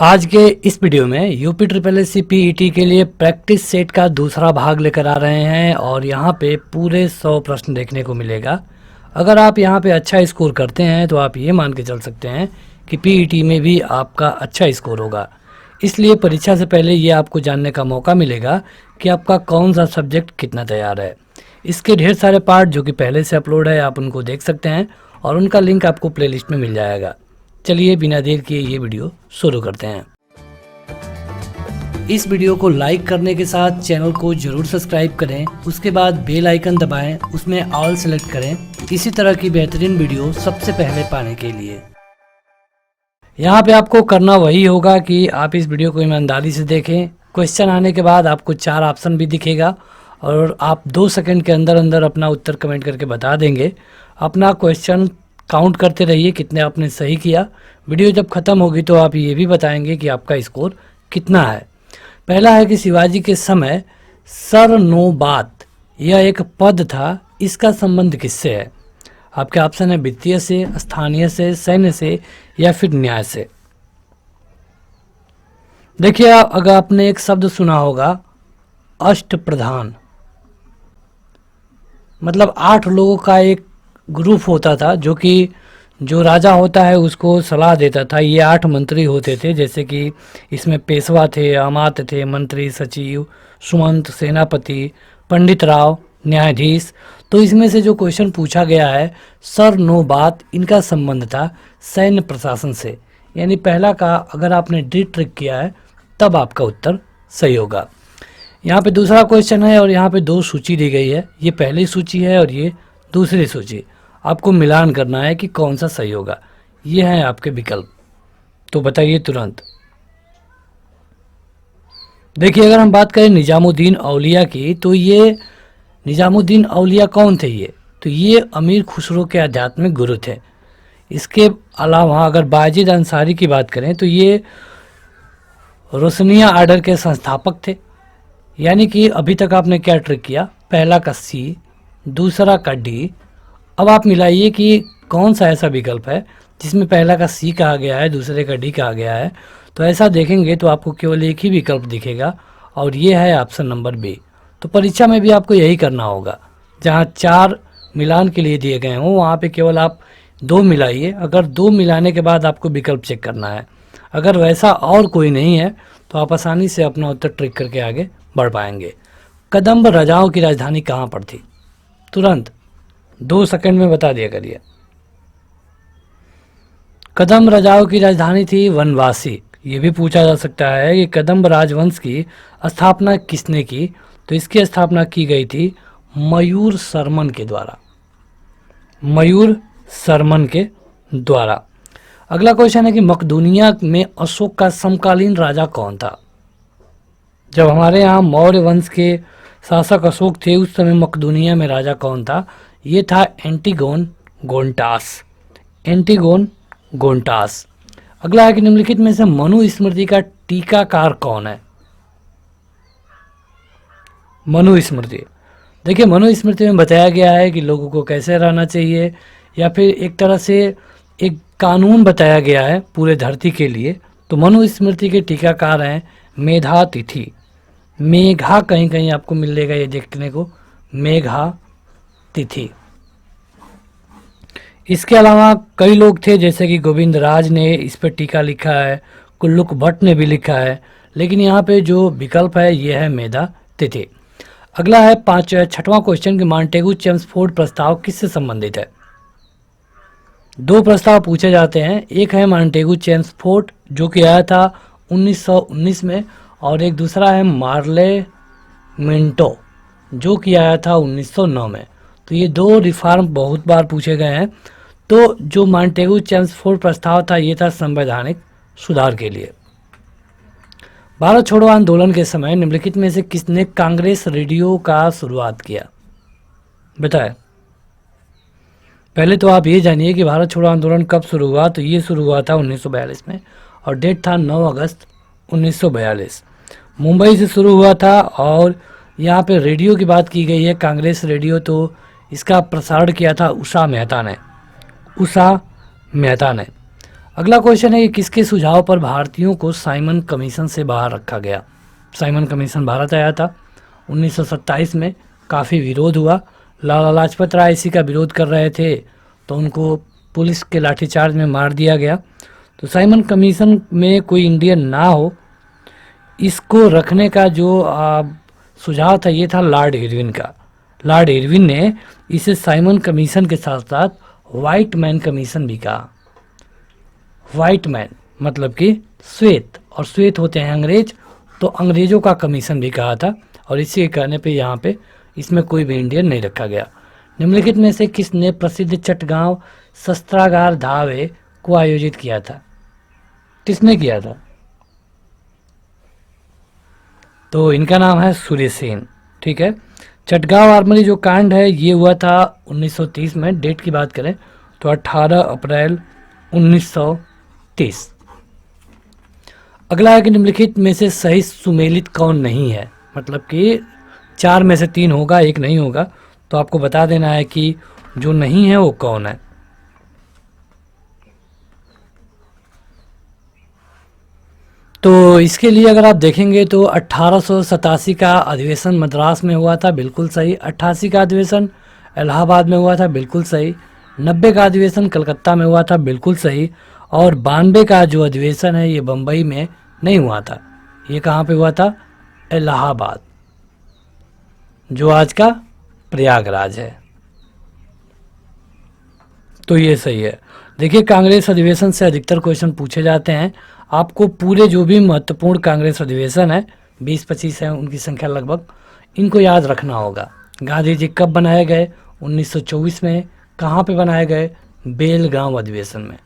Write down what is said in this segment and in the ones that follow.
आज के इस वीडियो में UP triple S C PET के लिए प्रैक्टिस सेट का दूसरा भाग लेकर आ रहे हैं और यहाँ पे पूरे 100 प्रश्न देखने को मिलेगा। अगर आप यहाँ पे अच्छा स्कोर करते हैं तो आप ये मान के चल सकते हैं कि पीईटी में भी आपका अच्छा स्कोर होगा। इसलिए परीक्षा से पहले ये आपको जानने का मौका मिलेगा कि आपका कौन सा सब्जेक्ट कितना तैयार है। इसके ढेर सारे पार्ट जो कि पहले से अपलोड है, आप उनको देख सकते हैं और उनका लिंक आपको प्लेलिस्ट में मिल जाएगा। चलिए बिना देर किए ये वीडियो शुरू करते हैं। इस वीडियो को लाइक करने के साथ चैनल को जरूर सब्सक्राइब करें, उसके बाद बेल आइकन दबाएं, उसमें ऑल सेलेक्ट करें इसी तरह की बेहतरीन वीडियो सबसे पहले पाने के लिए। यहाँ पे आपको करना वही होगा कि आप इस वीडियो को ईमानदारी से देखें। क्वेश्चन आने के बाद आपको 4 ऑप्शन भी दिखेगा और आप 2 सेकंड के अंदर अंदर अपना उत्तर कमेंट करके बता देंगे। अपना क्वेश्चन काउंट करते रहिए कितने आपने सही किया। वीडियो जब ख़त्म होगी तो आप ये भी बताएंगे कि आपका स्कोर कितना है। पहला है कि शिवाजी के समय सरनोबात यह एक पद था, इसका संबंध किससे है? आपके ऑप्शन है वित्तीय से, स्थानीय से, सैन्य से या फिर न्याय से। देखिए, अगर आपने एक शब्द सुना होगा अष्टप्रधान, मतलब 8 लोगों का एक ग्रुप होता था जो कि जो राजा होता है उसको सलाह देता था। ये 8 मंत्री होते थे, जैसे कि इसमें पेशवा थे, अमात्य थे, मंत्री, सचिव, सुमंत, सेनापति, पंडित राव, न्यायाधीश। तो इसमें से जो क्वेश्चन पूछा गया है सरनोबात, इनका संबंध था सैन्य प्रशासन से। यानी पहला का अगर आपने डी ट्रिक किया है तब आपका उत्तर सही होगा। यहाँ पे दूसरा क्वेश्चन है और यहाँ पे 2 सूची दी गई है। ये पहली सूची है और ये दूसरी सूची। आपको मिलान करना है कि कौन सा सही होगा। ये हैं आपके विकल्प, तो बताइए तुरंत। देखिए, अगर हम बात करें निजामुद्दीन औलिया की, तो ये निजामुद्दीन औलिया कौन थे? तो ये अमीर खुसरो के आध्यात्मिक गुरु थे। इसके अलावा अगर बायजीद अंसारी की बात करें तो ये रोशनिया आर्डर के संस्थापक थे। यानी कि अभी तक आपने क्या ट्रिक किया, पहला का सी, दूसरा का डी। अब आप मिलाइए कि कौन सा ऐसा विकल्प है जिसमें पहला का सी कहा गया है, दूसरे का डी कहा गया है। तो ऐसा देखेंगे तो आपको केवल एक ही विकल्प दिखेगा और ये है ऑप्शन नंबर बी। तो परीक्षा में भी आपको यही करना होगा। जहाँ 4 मिलान के लिए दिए गए हों वहाँ पे केवल आप 2 मिलाइए। अगर 2 मिलाने के बाद आपको विकल्प चेक करना है। अगर वैसा और कोई नहीं है तो आप आसानी से अपना उत्तर ट्रिक करके आगे बढ़ पाएंगे। कदम्ब राजाओं की राजधानी कहाँ पर थी? तुरंत 2 सेकंड में बता दिया करिए। कदम्ब राजाओं की राजधानी थी वनवासी। ये भी पूछा जा सकता है कि कदम्ब राजवंश की स्थापना किसने की? तो इसकी स्थापना की गई थी मयूर शर्मन के द्वारा। मयूर शर्मन के द्वारा। अगला क्वेश्चन है कि मकदूनिया में अशोक का समकालीन राजा कौन था? जब हमारे यहाँ मौर्य वंश के शासक अशोक थे उस समय मकदूनिया में राजा कौन था? ये था एंटीगोन गोंटास। एंटीगोन गोंटास। अगला है कि निम्नलिखित में से मनु स्मृति का टीकाकार कौन है? मनु स्मृति। देखिए, मनु स्मृति में बताया गया है कि लोगों को कैसे रहना चाहिए, या फिर एक तरह से एक कानून बताया गया है पूरे धरती के लिए। तो मनु स्मृति के टीकाकार हैं मेधा तिथि। मेघा कहीं कहीं आपको मिलेगा ये देखने को, मेघा तिथि। इसके अलावा कई लोग थे जैसे कि गोविंद राज ने इस पर टीका लिखा है, कुल्लुक भट्ट ने भी लिखा है, लेकिन यहाँ पे जो विकल्प है ये है मेधा तिथि। अगला है 6वां क्वेश्चन कि मांटेगू चेम्सफोर्ड प्रस्ताव किससे संबंधित है? 2 प्रस्ताव पूछे जाते हैं। एक है मांटेगू चेम्सफोर्ड जो कि आया था 1919 में, और एक दूसरा है मार्ले मिंटो जो कि आया था 1909 में। तो ये 2 रिफॉर्म बहुत बार पूछे गए हैं। तो जो मांटेगू चेम्सफोर्ड प्रस्ताव था ये था संवैधानिक सुधार के लिए। भारत छोड़ो आंदोलन के समय निम्नलिखित में से किसने कांग्रेस रेडियो का शुरुआत किया? बताएं। पहले तो आप ये जानिए कि भारत छोड़ो आंदोलन कब शुरू हुआ। तो ये शुरू हुआ था 1942 में और डेट था 9 अगस्त 1942। मुंबई से शुरू हुआ था और यहाँ पे रेडियो की बात की गई है, कांग्रेस रेडियो। तो इसका प्रसारण किया था उषा मेहता ने। उषा मेहता ने। अगला क्वेश्चन है कि किसके सुझाव पर भारतीयों को साइमन कमीशन से बाहर रखा गया। साइमन कमीशन भारत आया था 1927 में, काफ़ी विरोध हुआ, लाला लाजपत राय इसी का विरोध कर रहे थे तो उनको पुलिस के लाठीचार्ज में मार दिया गया। तो साइमन कमीशन में कोई इंडियन ना हो, इसको रखने का जो सुझाव था ये था लॉर्ड इरविन का। लॉर्ड इरविन ने इसे साइमन कमीशन के साथ साथ वाइट मैन कमीशन भी कहा। वाइट मैन मतलब कि श्वेत, और श्वेत होते हैं अंग्रेज, तो अंग्रेज़ों का कमीशन भी कहा था। और इसी के कहने पे यहाँ पे इसमें कोई भी इंडियन नहीं रखा गया। निम्नलिखित में से किसने प्रसिद्ध चटगांव शस्त्रागार धावे को आयोजित किया था? किसने किया था? तो इनका नाम है सूर्य सेन। ठीक है, चटगांव आर्मरी जो कांड है ये हुआ था 1930 में। डेट की बात करें तो 18 अप्रैल 1930। अगला है कि निम्नलिखित में से सही सुमेलित कौन नहीं है, मतलब कि 4 में से 3 होगा, 1 नहीं होगा, तो आपको बता देना है कि जो नहीं है वो कौन है। तो इसके लिए अगर आप देखेंगे तो 1887 का अधिवेशन मद्रास में हुआ था, बिल्कुल सही। 88 का अधिवेशन इलाहाबाद में हुआ था, बिल्कुल सही। 90 का अधिवेशन कलकत्ता में हुआ था, बिल्कुल सही। और 92 का जो अधिवेशन है ये बम्बई में नहीं हुआ था, ये कहाँ पे हुआ था? इलाहाबाद, जो आज का प्रयागराज है। तो ये सही है। देखिए, कांग्रेस अधिवेशन से अधिकतर क्वेश्चन पूछे जाते हैं। आपको पूरे जो भी महत्वपूर्ण कांग्रेस अधिवेशन है 20-25 है, उनकी संख्या लगभग, इनको याद रखना होगा। गांधी जी कब बनाए गए? 1924 में। कहाँ पे बनाए गए? बेलगांव अधिवेशन में।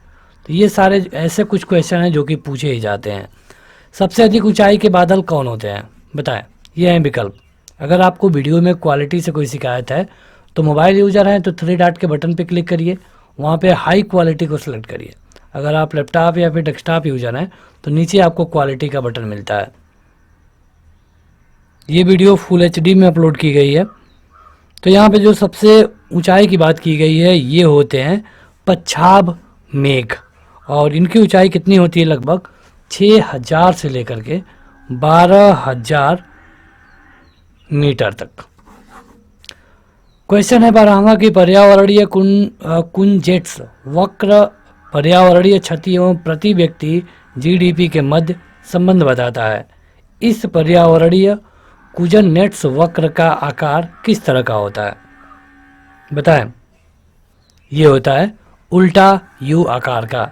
तो ये सारे ऐसे कुछ क्वेश्चन हैं जो कि पूछे ही जाते हैं। सबसे अधिक ऊंचाई के बादल कौन होते हैं? बताएं। ये हैं विकल्प। अगर आपको वीडियो में क्वालिटी से कोई शिकायत है तो मोबाइल यूज़र हैं तो 3 डॉट के बटन पे क्लिक करिए, वहाँ पे हाई क्वालिटी को सिलेक्ट करिए। अगर आप लैपटॉप या फिर डेस्कटॉप यूज़र हैं तो नीचे आपको क्वालिटी का बटन मिलता है। ये वीडियो फुल HD में अपलोड की गई है। तो यहाँ पे जो सबसे ऊंचाई की बात की गई है ये होते हैं पच्छाब मेघ, और इनकी ऊंचाई कितनी होती है? लगभग 6000 से लेकर के 12000 मीटर तक। क्वेश्चन है 12वां की पर्यावरणीय कुंजेट्स वक्र पर्यावरणीय क्षति एवं प्रति व्यक्ति GDP के मध्य संबंध बताता है। इस पर्यावरणीय कुजन नेट्स वक्र का आकार किस तरह का होता है? बताएं। ये होता है उल्टा U आकार का।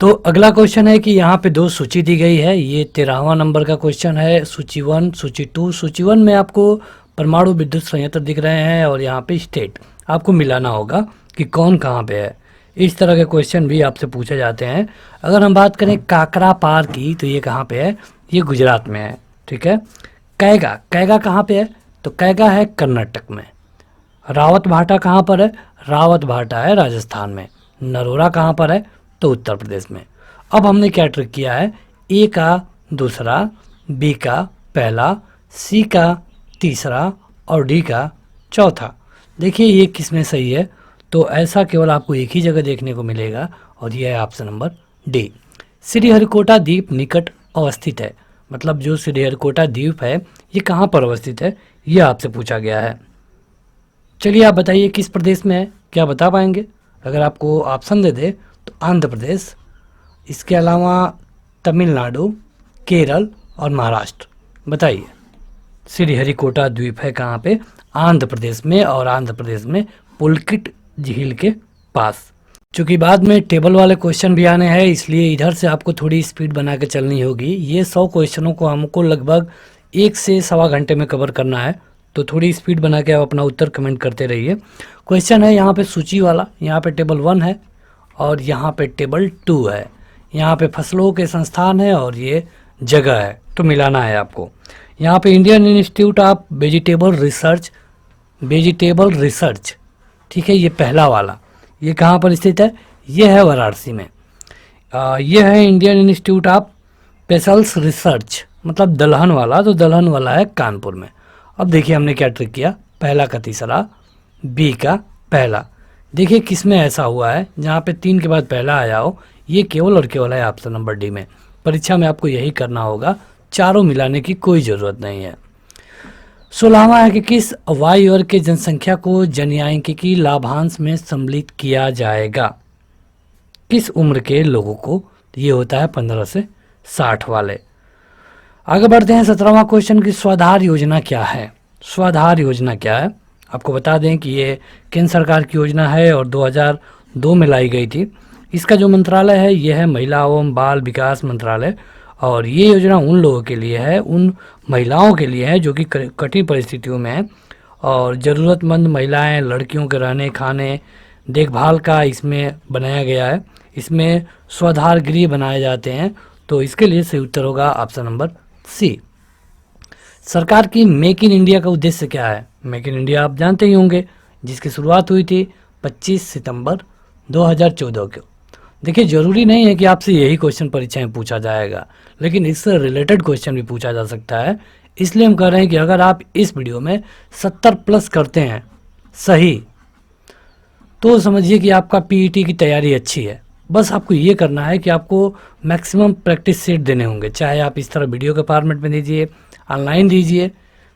तो अगला क्वेश्चन है कि यहाँ पे 2 सूची दी गई है। ये 13वां नंबर का क्वेश्चन है, सूची 1, सूची 2। सूची 1 में आपको परमाणु विद्युत संयंत्र दिख रहे हैं और यहाँ पे स्टेट आपको मिलाना होगा कि कौन कहाँ पे है। इस तरह के क्वेश्चन भी आपसे पूछे जाते हैं। अगर हम बात करें काकरा पार की तो ये कहाँ पे है? ये गुजरात में है। ठीक है। कैगा, कैगा कहाँ पे है? तो कैगा है कर्नाटक में। रावत भाटा कहाँ पर है? रावत भाटा है राजस्थान में। नरोरा कहाँ पर है? तो उत्तर प्रदेश में। अब हमने क्या ट्रिक किया है? ए का दूसरा, बी का पहला, सी का तीसरा और डी का चौथा। देखिए ये किसमें सही है? तो ऐसा केवल आपको एक ही जगह देखने को मिलेगा और यह है ऑप्शन नंबर डी। श्रीहरिकोटा द्वीप निकट अवस्थित है, मतलब जो श्रीहरिकोटा द्वीप है ये कहाँ पर अवस्थित है, ये आपसे पूछा गया है। चलिए आप बताइए किस प्रदेश में है, क्या बता पाएंगे? अगर आपको ऑप्शन दे दे तो आंध्र प्रदेश, इसके अलावा तमिलनाडु, केरल और महाराष्ट्र। बताइए श्रीहरिकोटा द्वीप है कहाँ पे? आंध्र प्रदेश में, और आंध्र प्रदेश में पुलकिट झील के पास। चूँकि बाद में टेबल वाले क्वेश्चन भी आने हैं इसलिए इधर से आपको थोड़ी स्पीड बना के चलनी होगी। ये 100 क्वेश्चनों को हमको लगभग 1 से सवा घंटे में कवर करना है, तो थोड़ी स्पीड बना के आप अपना उत्तर कमेंट करते रहिए। क्वेश्चन है यहाँ पे सूची वाला, यहाँ पे टेबल 1 है और यहाँ पे टेबल 2 है। यहाँ पे फसलों के संस्थान है और ये जगह है, तो मिलाना है आपको। यहाँ पे Indian institute of vegetable research, ठीक है, ये पहला वाला, ये कहाँ पर स्थित है? ये है वाराणसी में। ये है इंडियन इंस्टीट्यूट ऑफ पेसल्स रिसर्च, मतलब दलहन वाला, तो दलहन वाला है कानपुर में। अब देखिए हमने क्या ट्रिक किया, पहला का तीसरा, बी का पहला। देखिए किस में ऐसा हुआ है जहाँ पे 3 के बाद पहला आया हो, ये केवल और केवल है ऑप्शन नंबर डी में। परीक्षा में आपको यही करना होगा, चारों मिलाने की कोई ज़रूरत नहीं है। 16वां है कि किस वायु वर्ग के जनसंख्या को जनयांत्रिकी लाभांश में सम्मिलित किया जाएगा? किस उम्र के लोगों को? ये होता है 15 से 60 वाले। आगे बढ़ते हैं 17वां क्वेश्चन की स्वाधार योजना क्या है? स्वाधार योजना क्या है? आपको बता दें कि ये केंद्र सरकार की योजना है और 2002 में लाई गई थी। इसका जो मंत्रालय है ये है महिला एवं बाल विकास मंत्रालय, और ये योजना उन लोगों के लिए है, उन महिलाओं के लिए है जो कि कठिन परिस्थितियों में है, और ज़रूरतमंद महिलाएं, लड़कियों के रहने खाने देखभाल का इसमें बनाया गया है। इसमें स्वाधार गृह बनाए जाते हैं। तो इसके लिए सही उत्तर होगा ऑप्शन नंबर सी। सरकार की मेक इन इंडिया का उद्देश्य क्या है? मेक इन इंडिया आप जानते ही होंगे, जिसकी शुरुआत हुई थी 25 सितंबर 2014 को। देखिए, ज़रूरी नहीं है कि आपसे यही क्वेश्चन परीक्षा में पूछा जाएगा, लेकिन इससे रिलेटेड क्वेश्चन भी पूछा जा सकता है। इसलिए हम कह रहे हैं कि अगर आप इस वीडियो में 70 प्लस करते हैं सही, तो समझिए कि आपका पीईटी की तैयारी अच्छी है। बस आपको ये करना है कि आपको मैक्सिमम प्रैक्टिस सेट देने होंगे, चाहे आप इस तरह वीडियो के फॉर्मेट में दीजिए, ऑनलाइन दीजिए,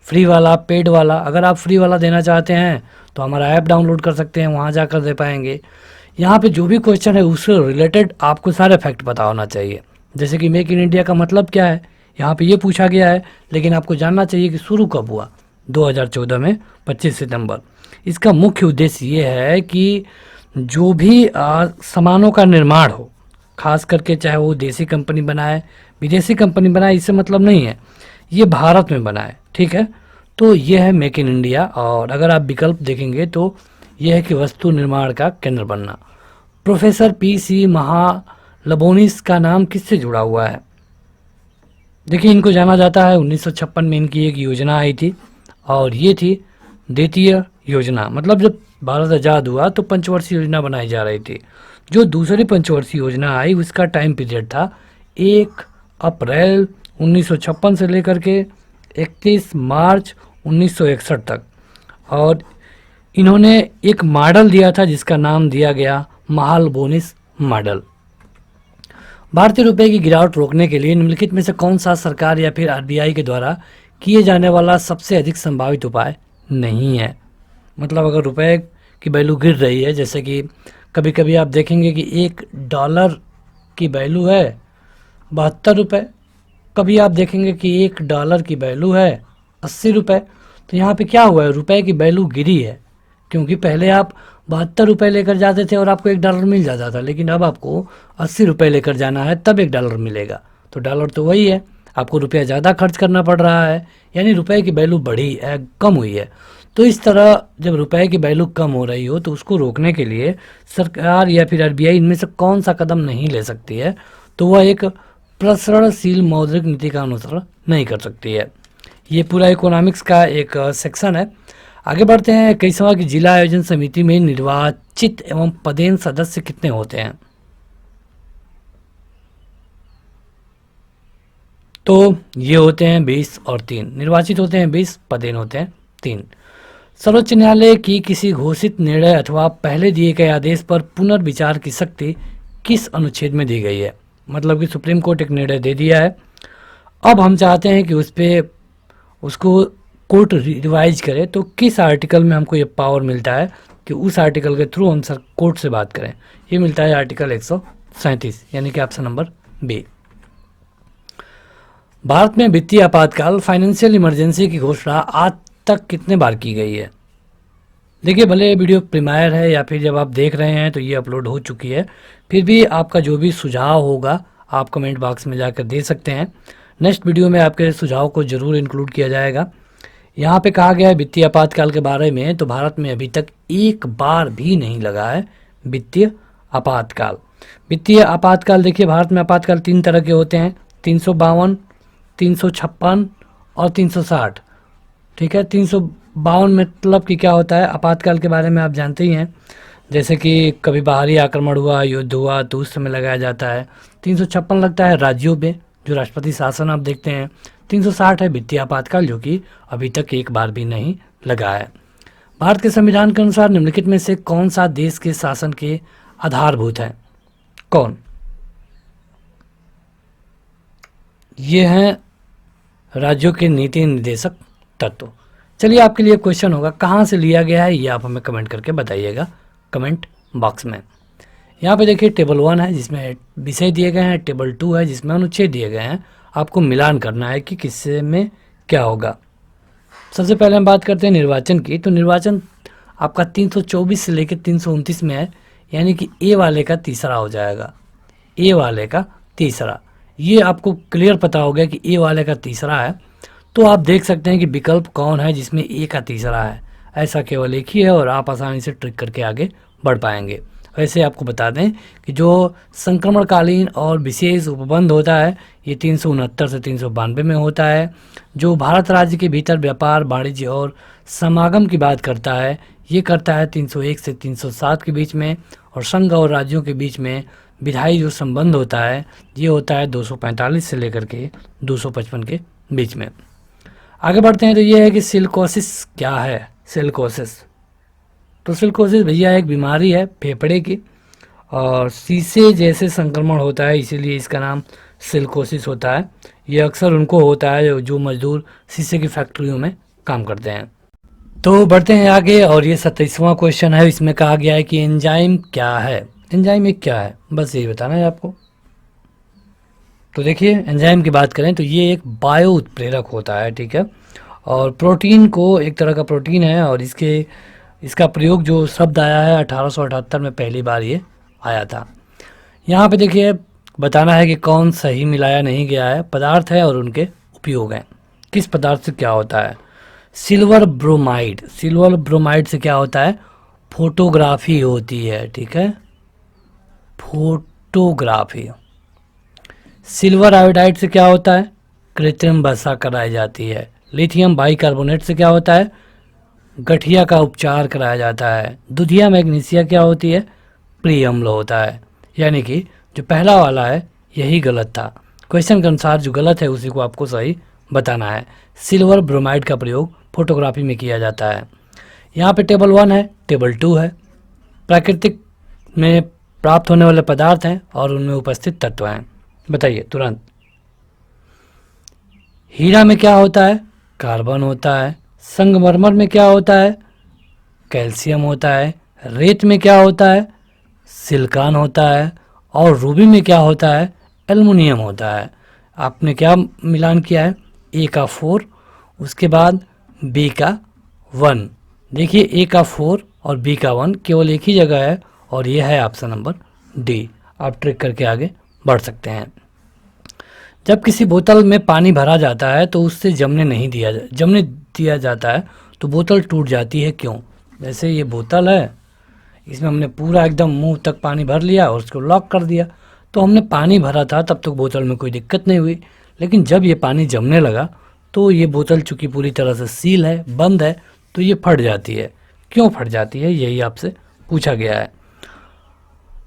फ्री वाला, पेड वाला। अगर आप फ्री वाला देना चाहते हैं तो हमारा ऐप डाउनलोड कर सकते हैं, वहाँ जाकर दे पाएंगे। यहाँ पे जो भी क्वेश्चन है उससे रिलेटेड आपको सारे फैक्ट पता होना चाहिए। जैसे कि मेक इन इंडिया का मतलब क्या है, यहाँ पे ये पूछा गया है, लेकिन आपको जानना चाहिए कि शुरू कब हुआ। 2014 में 25 सितंबर। इसका मुख्य उद्देश्य ये है कि जो भी सामानों का निर्माण हो, खास करके चाहे वो देसी कंपनी बनाए, विदेशी कंपनी बनाए, इससे मतलब नहीं है, ये भारत में बनाए, ठीक है। तो ये है मेक इन इंडिया। और अगर आप विकल्प देखेंगे तो यह है कि वस्तु निर्माण का केंद्र बनना। प्रोफेसर पीसी महालबोनिस का नाम किससे जुड़ा हुआ है? देखिए, इनको जाना जाता है 1956 में इनकी एक योजना आई थी, और ये थी द्वितीय योजना। मतलब जब भारत आज़ाद हुआ तो पंचवर्षीय योजना बनाई जा रही थी। जो दूसरी पंचवर्षीय योजना आई उसका टाइम पीरियड था 1 अप्रैल 1956 से लेकर के 31 मार्च 1961 तक। और इन्होंने एक मॉडल दिया था जिसका नाम दिया गया महालबोनिस मॉडल। भारतीय रुपए की गिरावट रोकने के लिए निम्नलिखित में से कौन सा सरकार या फिर आरबीआई के द्वारा किए जाने वाला सबसे अधिक संभावित उपाय नहीं है? मतलब अगर रुपए की वैल्यू गिर रही है, जैसे कि कभी कभी आप देखेंगे कि $1 की वैल्यू है 72 रुपये, कभी आप देखेंगे कि $1 की वैल्यू है 80 रुपये। तो यहाँ पे क्या हुआ है, रुपए की वैल्यू गिरी है, क्योंकि पहले आप 72 रुपये लेकर जाते थे और आपको $1 मिल जाता था, लेकिन अब आपको 80 रुपये लेकर जाना है तब $1 मिलेगा। तो डॉलर तो वही है, आपको रुपया ज़्यादा खर्च करना पड़ रहा है, यानी रुपए की वैल्यू बढ़ी है, कम हुई है। तो इस तरह जब रुपए की वैल्यू कम हो रही हो तो उसको रोकने के लिए सरकार या फिर आरबीआई इनमें से कौन सा कदम नहीं ले सकती है? तो वह एक प्रसरणशील मौद्रिक नीति का अनुसरण नहीं कर सकती है। ये पूरा इकोनॉमिक्स का एक सेक्शन है। आगे बढ़ते हैं। 21वां की जिला आयोजन समिति में निर्वाचित एवं पदेन सदस्य कितने होते हैं? तो ये होते हैं 20 और 3। निर्वाचित होते हैं 20, पदेन होते हैं 3। सर्वोच्च न्यायालय की किसी घोषित निर्णय अथवा पहले दिए गए आदेश पर पुनर्विचार की शक्ति किस अनुच्छेद में दी गई है? मतलब कि सुप्रीम कोर्ट एक निर्णय दे दिया है, अब हम चाहते हैं कि उस पर उसको कोर्ट रिवाइज करे, तो किस आर्टिकल में हमको ये पावर मिलता है कि उस आर्टिकल के थ्रू हम सर कोर्ट से बात करें? ये मिलता है आर्टिकल 137, यानी कि ऑप्शन नंबर बी। भारत में वित्तीय आपातकाल, फाइनेंशियल इमरजेंसी की घोषणा आज तक कितने बार की गई है? देखिए, भले वीडियो प्रीमियर है या फिर जब आप देख रहे हैं तो ये अपलोड हो चुकी है, फिर भी आपका जो भी सुझाव होगा आप कमेंट बॉक्स में जाकर दे सकते हैं। नेक्स्ट वीडियो में आपके सुझाव को जरूर इंक्लूड किया जाएगा। यहाँ पे कहा गया है वित्तीय आपातकाल के बारे में, तो भारत में अभी तक एक बार भी नहीं लगा है वित्तीय आपातकाल। वित्तीय आपातकाल देखिए, भारत में आपातकाल 3 तरह के होते हैं, 352, 356 और 360। ठीक है, 352 मतलब कि क्या होता है, आपातकाल के बारे में आप जानते ही हैं, जैसे कि कभी बाहरी आक्रमण हुआ, युद्ध हुआ तो उस समय लगाया जाता है। 356 लगता है राज्यों में, जो राष्ट्रपति शासन आप देखते हैं। 360 है वित्तीय आपातकाल, जो कि अभी तक एक बार भी नहीं लगा है। भारत के संविधान के अनुसार निम्नलिखित में से कौन सा देश के शासन के आधारभूत है? कौन? ये हैं राज्यों के नीति निर्देशक तत्व। चलिए आपके लिए क्वेश्चन होगा, कहाँ से लिया गया है ये आप हमें कमेंट करके बताइएगा कमेंट बॉक्स में। यहाँ पे देखिए टेबल 1 है जिसमें विषय दिए गए हैं, टेबल 2 है जिसमें अनुच्छेद दिए गए हैं। आपको मिलान करना है कि किससे में क्या होगा। सबसे पहले हम बात करते हैं निर्वाचन की। तो निर्वाचन आपका 324 से लेकर 329 में है, यानी कि ए वाले का तीसरा हो जाएगा, ए वाले का तीसरा। ये आपको क्लियर पता हो गया कि ए वाले का तीसरा है, तो आप देख सकते हैं कि विकल्प कौन है जिसमें ए का तीसरा है। ऐसा केवल एक ही है और आप आसानी से ट्रिक करके आगे बढ़ पाएंगे। वैसे आपको बता दें कि जो संक्रमणकालीन और विशेष उपबंध होता है ये 369 से 392 में होता है। जो भारत राज्य के भीतर व्यापार वाणिज्य और समागम की बात करता है ये करता है 301 से 307 के बीच में। और संघ और राज्यों के बीच में विधायी जो संबंध होता है ये होता है 245 से लेकर के 255 के बीच में। आगे बढ़ते हैं तो ये है कि सिलिकोसिस क्या है। सिलिकोसिस, तो सिलिकोसिस भैया एक बीमारी है फेफड़े की और शीशे जैसे संक्रमण होता है, इसीलिए इसका नाम सिलिकोसिस होता है। ये अक्सर उनको होता है जो मजदूर शीशे की फैक्ट्रियों में काम करते हैं। तो बढ़ते हैं आगे और ये 27वां क्वेश्चन है। इसमें कहा गया है कि एंजाइम क्या है। एंजाइम एक क्या है, बस यही बताना है आपको। तो देखिए एंजाइम की बात करें तो ये एक बायो उत्प्रेरक होता है, ठीक है। और प्रोटीन को, एक तरह का प्रोटीन है और इसका प्रयोग जो शब्द आया है 1878 में पहली बार ये आया था। यहाँ पे देखिए बताना है कि कौन सही मिलाया नहीं गया है। पदार्थ है और उनके उपयोग हैं। किस पदार्थ से क्या होता है। सिल्वर ब्रोमाइड, सिल्वर ब्रोमाइड से क्या होता है, फोटोग्राफी होती है, ठीक है, फोटोग्राफी। सिल्वर आयोडाइड से क्या होता है, कृत्रिम वसा कराई जाती है। लिथियम बाइकार्बोनेट से क्या होता है, गठिया का उपचार कराया जाता है। दुधिया मैग्नीशिया क्या होती है, प्रिय अम्ल होता है। यानी कि जो पहला वाला है यही गलत था। क्वेश्चन के अनुसार जो गलत है उसी को आपको सही बताना है। सिल्वर ब्रोमाइड का प्रयोग फोटोग्राफी में किया जाता है। यहाँ पे टेबल 1 है, टेबल 2 है। प्राकृतिक में प्राप्त होने वाले पदार्थ हैं और उनमें उपस्थित तत्व हैं। बताइए तुरंत। हीरा में क्या होता है, कार्बन होता है। संगमरमर में क्या होता है, कैल्शियम होता है। रेत में क्या होता है, सिलिकॉन होता है। और रूबी में क्या होता है, एल्युमिनियम होता है। आपने क्या मिलान किया है, ए का 4, उसके बाद बी का 1। देखिए ए का 4 और बी का 1 केवल एक ही जगह है और यह है ऑप्शन नंबर डी। आप ट्रिक करके आगे बढ़ सकते हैं। जब किसी बोतल में पानी भरा जाता है तो उससे जमने दिया जाता है तो बोतल टूट जाती है, क्यों। जैसे ये बोतल है, इसमें हमने पूरा एकदम मुंह तक पानी भर लिया और उसको लॉक कर दिया, तो हमने पानी भरा था तब तक बोतल में कोई दिक्कत नहीं हुई। लेकिन जब ये पानी जमने लगा तो ये बोतल चूँकि पूरी तरह से सील है, बंद है, तो ये फट जाती है। क्यों फट जाती है, यही आपसे पूछा गया है।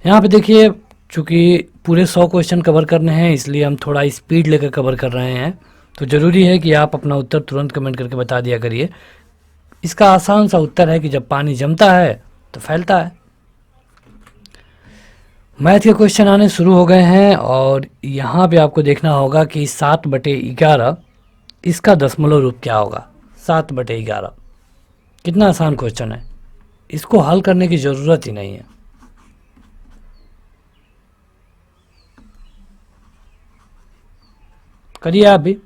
यहाँ पे देखिए चूँकि पूरे 100 क्वेश्चन कवर करने हैं इसलिए हम थोड़ा स्पीड लेकर कवर कर रहे हैं, तो ज़रूरी है कि आप अपना उत्तर तुरंत कमेंट करके बता दिया करिए। इसका आसान सा उत्तर है कि जब पानी जमता है तो फैलता है। मैथ के क्वेश्चन आने शुरू हो गए हैं और यहाँ पे आपको देखना होगा कि 7/11 इसका दशमलव रूप क्या होगा। 7/11 कितना आसान क्वेश्चन है, इसको हल करने की ज़रूरत ही नहीं है। करिए आप भी।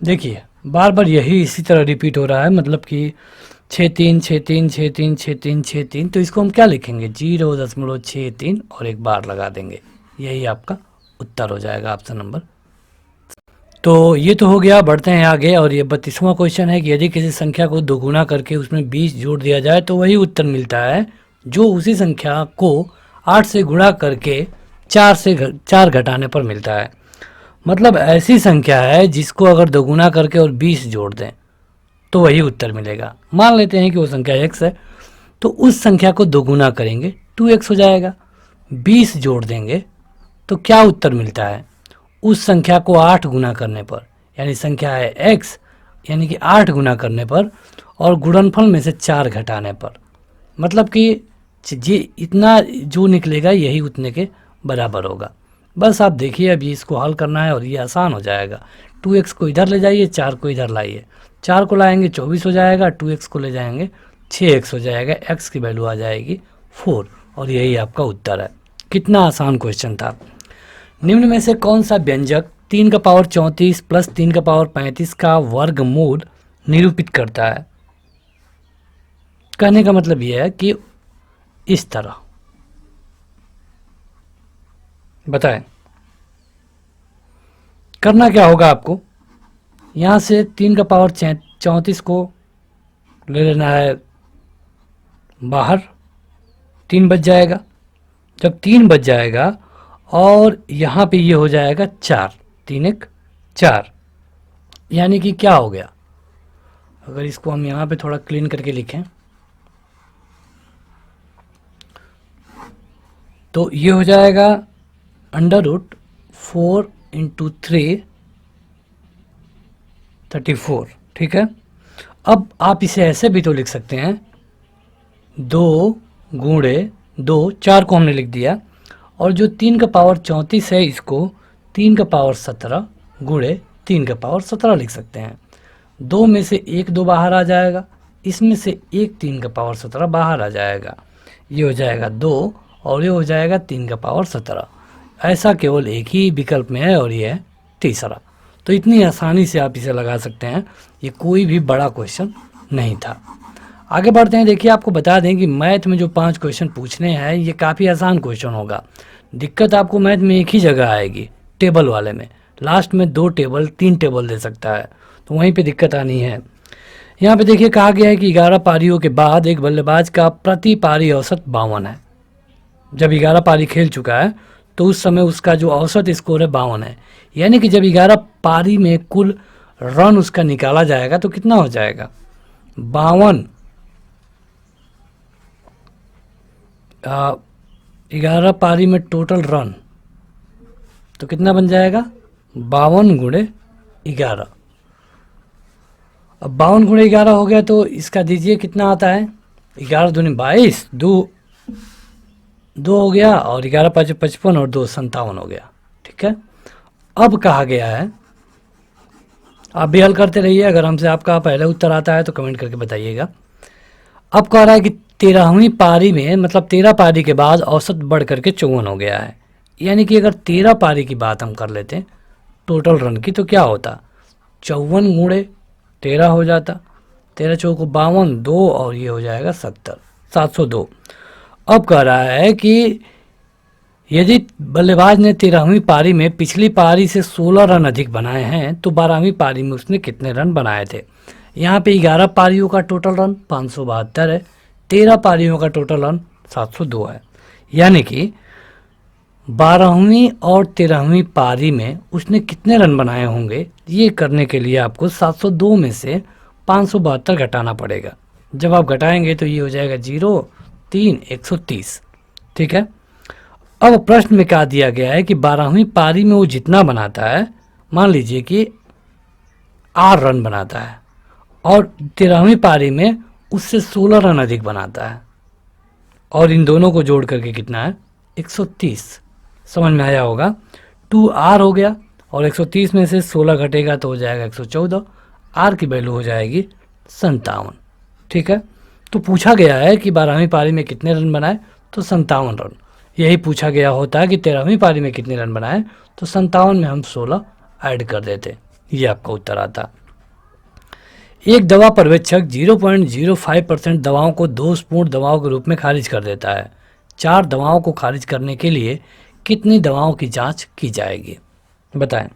देखिए बार बार यही इसी तरह रिपीट हो रहा है, मतलब कि 6-3 6-3 6-3 6-3 6-3, तो इसको हम क्या लिखेंगे, 0.63 और एक बार लगा देंगे, यही आपका उत्तर हो जाएगा ऑप्शन नंबर। तो ये तो हो गया। बढ़ते हैं आगे और ये 32वां क्वेश्चन है कि यदि किसी संख्या को दोगुना करके उसमें 20 जोड़ दिया जाए तो वही उत्तर मिलता है जो उसी संख्या को 8 से गुणा करके 4 घटाने पर मिलता है। मतलब ऐसी संख्या है जिसको अगर दोगुना करके और 20 जोड़ दें तो वही उत्तर मिलेगा। मान लेते हैं कि वो संख्या x है, तो उस संख्या को दोगुना करेंगे 2x हो जाएगा। 20 जोड़ देंगे तो क्या उत्तर मिलता है? उस संख्या को 8 गुना करने पर, यानी संख्या है x, यानी कि 8 गुना करने पर और गुणनफल में से 4 घटाने पर, मतलब कि ये इतना जो निकलेगा यही उतने के बराबर होगा। बस आप देखिए, अभी इसको हल करना है और ये आसान हो जाएगा। 2x को इधर ले जाइए, 4 को इधर लाइए, 4 को लाएंगे 24 हो जाएगा, 2x को ले जाएंगे 6x हो जाएगा, x की वैल्यू आ जाएगी 4 और यही आपका उत्तर है। कितना आसान क्वेश्चन था। निम्न में से कौन सा व्यंजक 3 का पावर 34 प्लस 3 का पावर 35 का वर्गमूल निरूपित करता है? कहने का मतलब यह है कि इस तरह बताएं। करना क्या होगा आपको, यहाँ से 3 का पावर 34 को ले लेना है बाहर, 3 बच जाएगा। जब 3 बच जाएगा और यहाँ पे ये हो जाएगा 4, 3 1 4, यानी कि क्या हो गया, अगर इसको हम यहाँ पे थोड़ा क्लीन करके लिखें तो ये हो जाएगा √4 × 3 34, ठीक है। अब आप इसे ऐसे भी तो लिख सकते हैं, 2 गुणे 2, 4 को हमने लिख दिया, और जो 3 का पावर 34 है इसको 3 का पावर 17 गुणे 3 का पावर 17 लिख सकते हैं। 2 में से 1 2 बाहर आ जाएगा, इसमें से 1 3 का पावर 17 बाहर आ जाएगा, ये हो जाएगा 2 और ये हो जाएगा 3 का पावर 17। ऐसा केवल एक ही विकल्प में है और ये है तीसरा। तो इतनी आसानी से आप इसे लगा सकते हैं, ये कोई भी बड़ा क्वेश्चन नहीं था। आगे बढ़ते हैं। देखिए, आपको बता दें कि मैथ में जो 5 क्वेश्चन पूछने हैं ये काफ़ी आसान क्वेश्चन होगा। दिक्कत आपको मैथ में एक ही जगह आएगी, टेबल वाले में। लास्ट में 2 टेबल 3 टेबल दे सकता है, तो वहीं पे दिक्कत आनी है। यहाँ पे देखिए कहा गया है कि 11 पारियों के बाद एक बल्लेबाज का प्रति पारी औसत 52 है। जब 11 पारी खेल चुका है तो उस समय उसका जो औसत स्कोर है 52 है, यानी कि जब 11 पारी में कुल रन उसका निकाला जाएगा तो कितना हो जाएगा, 52। 11 पारी में टोटल रन तो कितना बन जाएगा, 52 गुणे 11। अब 52 गुणे 11 हो गया तो इसका दीजिए कितना आता है, 11 दूनी 22, 2 हो गया, और 11 5 55 और 2 57 हो गया, ठीक है। अब कहा गया है, आप भी हल करते रहिए, अगर हमसे आपका पहले उत्तर आता है तो कमेंट करके बताइएगा। अब कह रहा है कि 13वीं पारी में, मतलब 13 पारी के बाद औसत बढ़ करके 54 हो गया है, यानी कि अगर 13 पारी की बात हम कर लेते हैं टोटल रन की तो क्या होता, 54 गुणे 13 हो जाता, 13 चौको 52, 2 और ये हो जाएगा 70, 702। अब कह रहा है कि यदि बल्लेबाज ने 13वीं पारी में पिछली पारी से 16 रन अधिक बनाए हैं तो 12वीं पारी में उसने कितने रन बनाए थे। यहाँ पे 11 पारियों का टोटल रन 572 है, 13 पारियों का टोटल रन 702 है, यानी कि 12वीं और 13वीं पारी में उसने कितने रन बनाए होंगे, ये करने के लिए आपको 702 में से 572 घटाना पड़ेगा। जब आप घटाएंगे तो ये हो जाएगा 0 3 130, ठीक है। अब प्रश्न में कहा दिया गया है कि 12वीं पारी में वो जितना बनाता है, मान लीजिए कि 8 रन बनाता है, और 13वीं पारी में उससे 16 रन अधिक बनाता है, और इन दोनों को जोड़ करके कितना है, 130। समझ में आया होगा, 2R हो गया, और 130 में से 16 घटेगा तो हो जाएगा 114, R की वैल्यू हो जाएगी 57, ठीक है। तो पूछा गया है कि 12वीं पारी में कितने रन बनाए, तो 57 रन। यही पूछा गया होता है कि 13वीं पारी में कितने रन बनाए, तो 57 में हम 16 ऐड कर देते, ये आपका उत्तर आता। एक दवा पर्यवेक्षक 0.05% दवाओं को दोषपूर्ण दवाओं के रूप में खारिज कर देता है। 4 दवाओं को खारिज करने के लिए कितनी दवाओं की जांच की जाएगी, बताएं।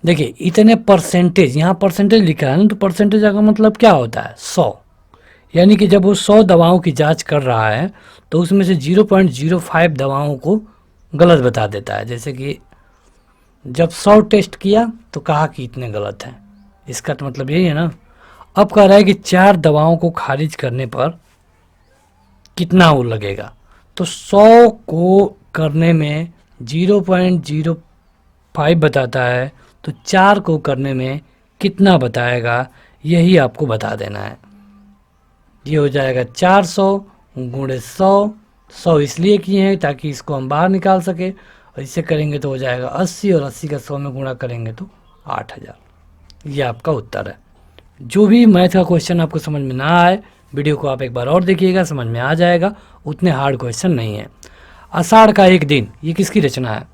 देखिए, इतने परसेंटेज, यहाँ परसेंटेज लिखा है ना, तो परसेंटेज का मतलब क्या होता है, 100, यानी कि जब वो 100 दवाओं की जांच कर रहा है तो उसमें से 0.05 दवाओं को गलत बता देता है। जैसे कि जब 100 टेस्ट किया तो कहा कि इतने गलत हैं, इसका तो मतलब यही है ना। अब कह रहा है कि 4 दवाओं को खारिज करने पर कितना वो लगेगा। तो 100 को करने में 0.05 बताता है, तो 4 को करने में कितना बताएगा, यही आपको बता देना है। ये हो जाएगा 400 गुणे 100। 100 इसलिए किए हैं ताकि इसको हम बाहर निकाल सके, और इससे करेंगे तो हो जाएगा 80, और 80 का 100 में गुणा करेंगे तो 8000। ये आपका उत्तर है। जो भी मैथ का क्वेश्चन आपको समझ में ना आए, वीडियो को आप एक बार और देखिएगा, समझ में आ जाएगा। उतने हार्ड क्वेश्चन नहीं है। आषाढ़ का एक दिन, ये किसकी रचना है?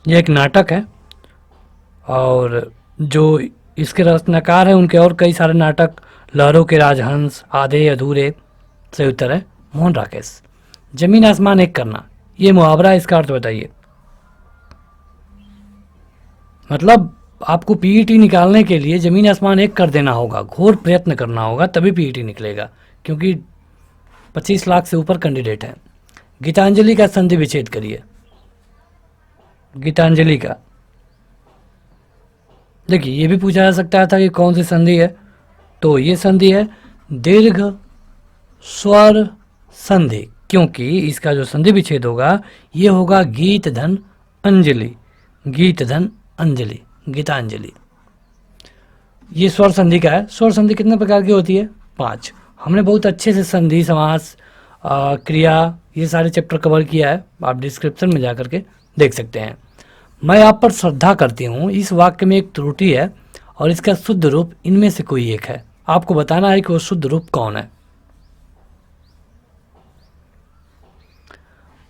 ये एक नाटक है, और जो इसके रचनाकार हैं उनके और कई सारे नाटक, लहरों के राजहंस, आधे अधूरे। सही उत्तर है मोहन राकेश। जमीन आसमान एक करना, ये मुहावरा है, इसका अर्थ बताइए। मतलब आपको पीईटी निकालने के लिए जमीन आसमान एक कर देना होगा, घोर प्रयत्न करना होगा, तभी पीईटी निकलेगा, क्योंकि 25 लाख से ऊपर कैंडिडेट हैं। गीतांजलि का संधि विच्छेद करिए। गीतांजलि का देखिए, ये भी पूछा जा सकता था कि कौन सी संधि है, तो ये संधि है दीर्घ स्वर संधि, क्योंकि इसका जो संधि विच्छेद होगा ये होगा गीत धन अंजलि, गीत धन अंजलि, गीतांजलि। ये स्वर संधि का है। स्वर संधि कितने प्रकार की होती है? 5। हमने बहुत अच्छे से संधि, समास, क्रिया, ये सारे चैप्टर कवर किया है, आप डिस्क्रिप्शन में जा करके देख सकते हैं। मैं आप पर श्रद्धा करती हूँ, इस वाक्य में एक त्रुटि है और इसका शुद्ध रूप इनमें से कोई एक है। आपको बताना है कि वो शुद्ध रूप कौन है।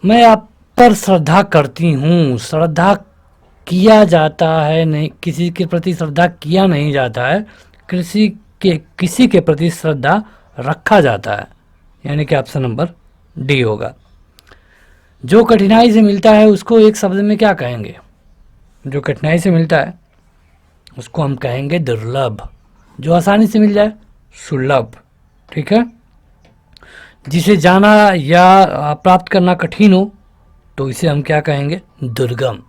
मैं आप पर श्रद्धा करती हूँ, श्रद्धा किया जाता है नहीं, किसी के प्रति श्रद्धा किया नहीं जाता है, किसी के प्रति श्रद्धा रखा जाता है, यानी कि ऑप्शन नंबर डी होगा। जो कठिनाई से मिलता है उसको एक शब्द में क्या कहेंगे? जो कठिनाई से मिलता है उसको हम कहेंगे दुर्लभ। जो आसानी से मिल जाए सुलभ। ठीक है। जिसे जाना या प्राप्त करना कठिन हो तो इसे हम क्या कहेंगे? दुर्गम।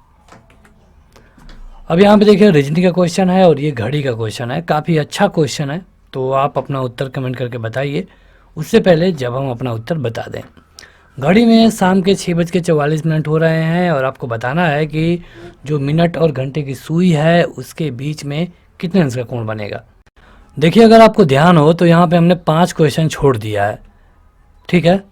अब यहाँ पे देखिए रीजनिंग का क्वेश्चन है और ये घड़ी का क्वेश्चन है, काफ़ी अच्छा क्वेश्चन है, तो आप अपना उत्तर कमेंट करके बताइए। उससे पहले जब हम अपना उत्तर बता दें, घड़ी में शाम के 6:44 हो रहे हैं और आपको बताना है कि जो मिनट और घंटे की सुई है उसके बीच में कितने अंश का कोण बनेगा। देखिए अगर आपको ध्यान हो तो यहाँ पे हमने 5 क्वेश्चन छोड़ दिया है। ठीक है,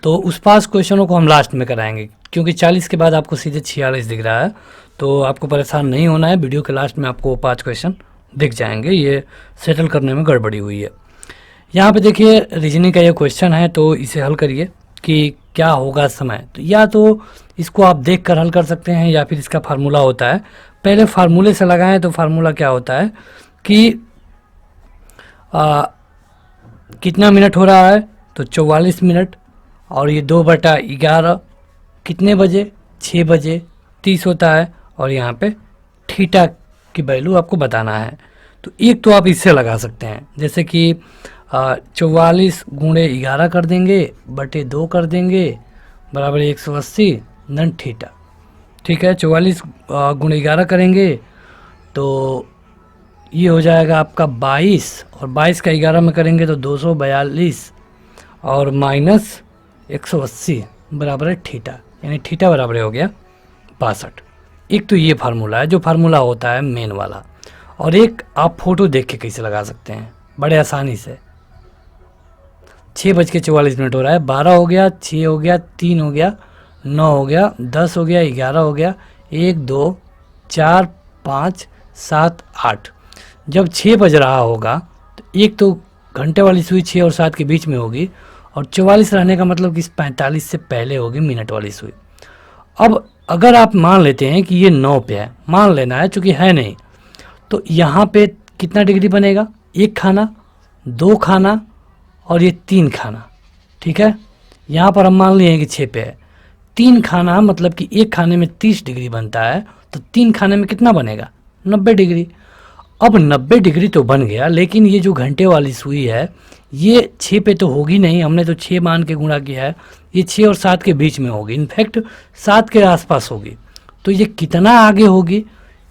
तो उस 5 क्वेश्चनों को हम लास्ट में कराएंगे, क्योंकि 40 के बाद आपको सीधे 46 दिख रहा है, तो आपको परेशान नहीं होना है। वीडियो के लास्ट में आपको 5 क्वेश्चन दिख जाएंगे, ये सेटल करने में गड़बड़ी हुई है। यहाँ पे देखिए रीजनिंग का ये क्वेश्चन है, तो इसे हल करिए कि क्या होगा समय। तो या तो इसको आप देख कर हल कर सकते हैं या फिर इसका फार्मूला होता है। पहले फार्मूले से लगाएं तो फार्मूला क्या होता है कि कितना मिनट हो रहा है, तो 44 मिनट, और ये 2/11 कितने बजे? 6 बजे 30 होता है, और यहाँ पे थीटा की वैल्यू आपको बताना है। तो एक तो आप इससे लगा सकते हैं, जैसे कि 44 गुणे 11 कर देंगे बटे 2 कर देंगे बराबर 180 नन थीटा। ठीक है, 44 गुणे 11 करेंगे तो ये हो जाएगा आपका 22, और 22 का 11 में करेंगे तो 242 और माइनस 180 बराबर है थीटा, यानी थीटा बराबर हो गया 62। एक तो ये फार्मूला है जो फार्मूला होता है मेन वाला, और एक आप फोटो देख के कैसे लगा सकते हैं बड़े आसानी से। 6:44 हो रहा है, 12 हो गया, 6 हो गया, 3 हो गया, 9 हो गया, 10 हो गया, 11 हो गया, 1 2 4 5 7 8। जब 6 बज रहा होगा तो एक तो घंटे वाली सुई 6 और 7 के बीच में होगी, और 44 रहने का मतलब कि 45 से पहले होगी मिनट वाली सुई। अब अगर आप मान लेते हैं कि ये 9 पे है, मान लेना है चूँकि है नहीं, तो यहाँ पे कितना डिग्री बनेगा? 1 खाना, 2 खाना और ये 3 खाना। ठीक है, यहाँ पर हम मान लिए हैं कि 6 पे है, 3 खाना मतलब कि 1 खाने में 30 डिग्री बनता है, तो 3 खाने में कितना बनेगा? 90 डिग्री। अब 90 डिग्री तो बन गया, लेकिन ये जो घंटे वाली सुई है ये 6 पे तो होगी नहीं, हमने तो 6 मान के गुणा किया है, ये 6 और 7 के बीच में होगी, इनफैक्ट 7 के आसपास होगी। तो ये कितना आगे होगी?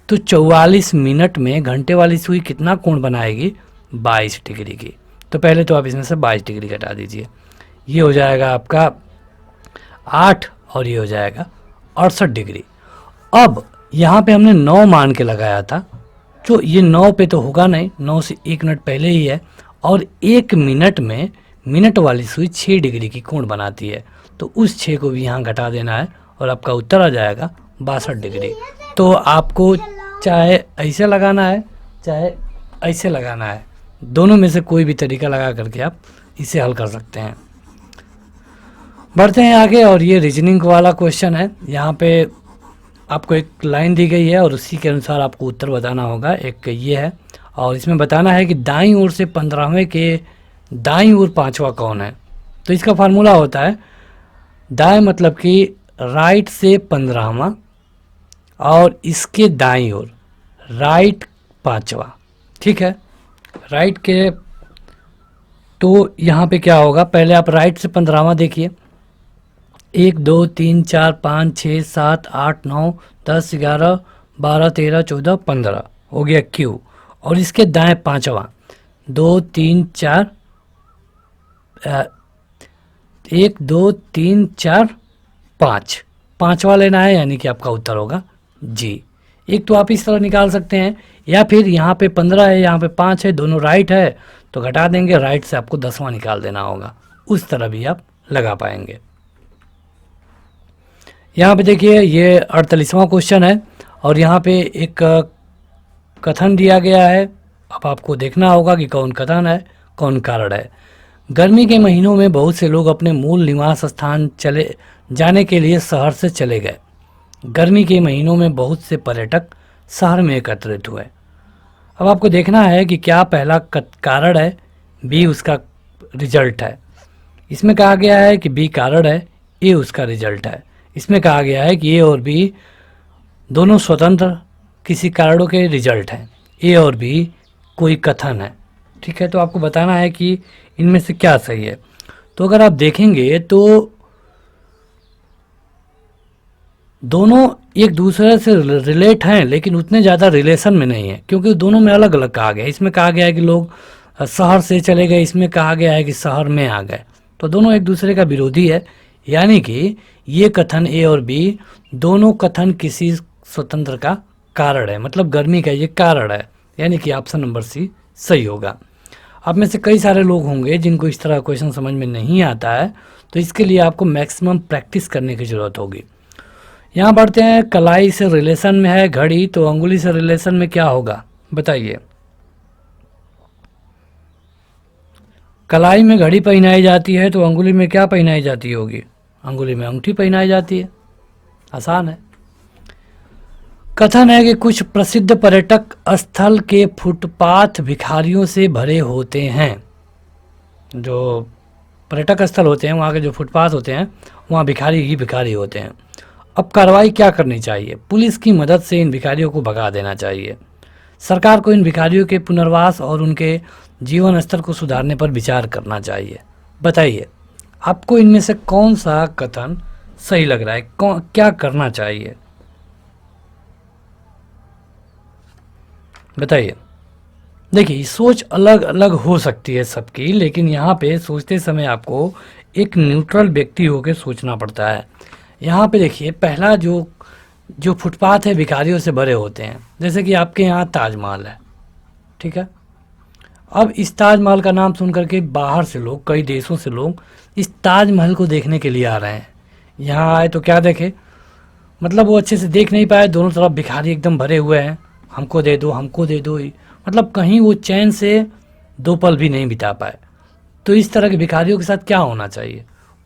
तो 44 मिनट में घंटे वाली सुई कितना कोण बनाएगी? 22 डिग्री की। तो पहले तो आप इसमें से 22 डिग्री घटा दीजिए, ये हो जाएगा आपका 8 और ये हो जाएगा 68 डिग्री। अब यहाँ पे हमने 9 मान के लगाया था, जो ये 9 पे तो होगा नहीं, 9 से 1 मिनट पहले ही है, और 1 मिनट में मिनट वाली सुई 6 डिग्री की कोण बनाती है, तो उस 6 को भी यहाँ घटा देना है और आपका उत्तर आ जाएगा 62 डिग्री। तो आपको चाहे ऐसे लगाना है चाहे ऐसे लगाना है, दोनों में से कोई भी तरीका लगा करके आप इसे हल कर सकते हैं। बढ़ते हैं आगे, और ये रीजनिंग वाला क्वेश्चन है। यहाँ पे आपको एक लाइन दी गई है और उसी के अनुसार आपको उत्तर बताना होगा। एक ये है और इसमें बताना है कि दाईं ओर से 15वें के दाईं ओर 5वां कौन है। तो इसका फार्मूला होता है दाएं मतलब कि राइट से 15वां और इसके दाईं ओर राइट 5वां, ठीक है। राइट के तो यहाँ पे क्या होगा, पहले आप राइट से 15वां देखिए, 1 2 3 4 5 6 7 8 9 10 11 12 13 14 15 हो गया क्यू, और इसके दाएं 5वां 2 3 4 1 2 3 4 5 5वां लेना है, यानी कि आपका उत्तर होगा जी। एक तो आप इस तरह निकाल सकते हैं, या फिर यहाँ पे 15 है यहाँ पे 5 है, दोनों राइट है तो घटा देंगे, राइट से आपको 10वां निकाल देना होगा, उस तरह भी आप लगा पाएंगे। यहाँ पे देखिए ये 48वां क्वेश्चन है और यहाँ पे एक कथन दिया गया है। अब आपको देखना होगा कि कौन कथन है कौन कारण है। गर्मी के महीनों में बहुत से लोग अपने मूल निवास स्थान चले जाने के लिए शहर से चले गए। गर्मी के महीनों में बहुत से पर्यटक शहर में एकत्रित हुए। अब आपको देखना है कि क्या पहला कारण है, बी उसका रिजल्ट है। इसमें कहा गया है कि बी कारण है, ए उसका रिजल्ट है। इसमें कहा गया है कि ए और बी दोनों स्वतंत्र किसी कारणों के रिजल्ट हैं, ए और बी कोई कथन है, ठीक है। तो आपको बताना है कि इनमें से क्या सही है। तो अगर आप देखेंगे तो दोनों एक दूसरे से रिलेट हैं, लेकिन उतने ज़्यादा रिलेशन में नहीं है, क्योंकि दोनों में अलग अलग कहा गया है। इसमें कहा गया है कि लोग शहर से चले गए, इसमें कहा गया है कि शहर में आ गए, तो दोनों एक दूसरे का विरोधी है। यानी कि ये कथन ए और बी दोनों कथन किसी स्वतंत्र का कारण है, मतलब गर्मी का ये कारण है, यानी कि ऑप्शन नंबर सी सही होगा। आप में से कई सारे लोग होंगे जिनको इस तरह क्वेश्चन समझ में नहीं आता है, तो इसके लिए आपको मैक्सिमम प्रैक्टिस करने की ज़रूरत होगी। यहाँ बढ़ते हैं, कलाई से रिलेशन में है घड़ी, तो अंगुली से रिलेशन में क्या होगा बताइए। कलाई में घड़ी पहनाई जाती है तो अंगुली में क्या पहनाई जाती होगी, अंगुली में अंगूठी पहनाई जाती है, आसान है। कथन है कि कुछ प्रसिद्ध पर्यटक स्थल के फुटपाथ भिखारियों से भरे होते हैं। जो पर्यटक स्थल होते हैं वहाँ के जो फुटपाथ होते हैं वहाँ भिखारी ही भिखारी होते हैं। अब कार्रवाई क्या करनी चाहिए, पुलिस की मदद से इन भिखारियों को भगा देना चाहिए, सरकार को इन भिखारियों के पुनर्वास और उनके जीवन स्तर को सुधारने पर विचार करना चाहिए। बताइए आपको इनमें से कौन सा कथन सही लग रहा है, क्या करना चाहिए बताइए। देखिए सोच अलग अलग हो सकती है सबकी, लेकिन यहाँ पे सोचते समय आपको एक न्यूट्रल व्यक्ति होकर सोचना पड़ता है। यहाँ पे देखिए पहला जो फुटपाथ है भिखारियों से भरे होते हैं, जैसे कि आपके यहाँ ताजमहल है, ठीक है। अब इस ताजमहल का नाम सुन करके बाहर से लोग, कई देशों से लोग इस ताजमहल को देखने के लिए आ रहे हैं। यहाँ आए तो क्या देखे, मतलब वो अच्छे से देख नहीं पाए, दोनों तरफ भिखारी एकदम भरे हुए हैं, हमको दे दो हमको दे दो, मतलब कहीं वो चैन से 2 पल भी नहीं बिता पाए। तो इस तरह के भिखारियों के साथ क्या होना चाहिए,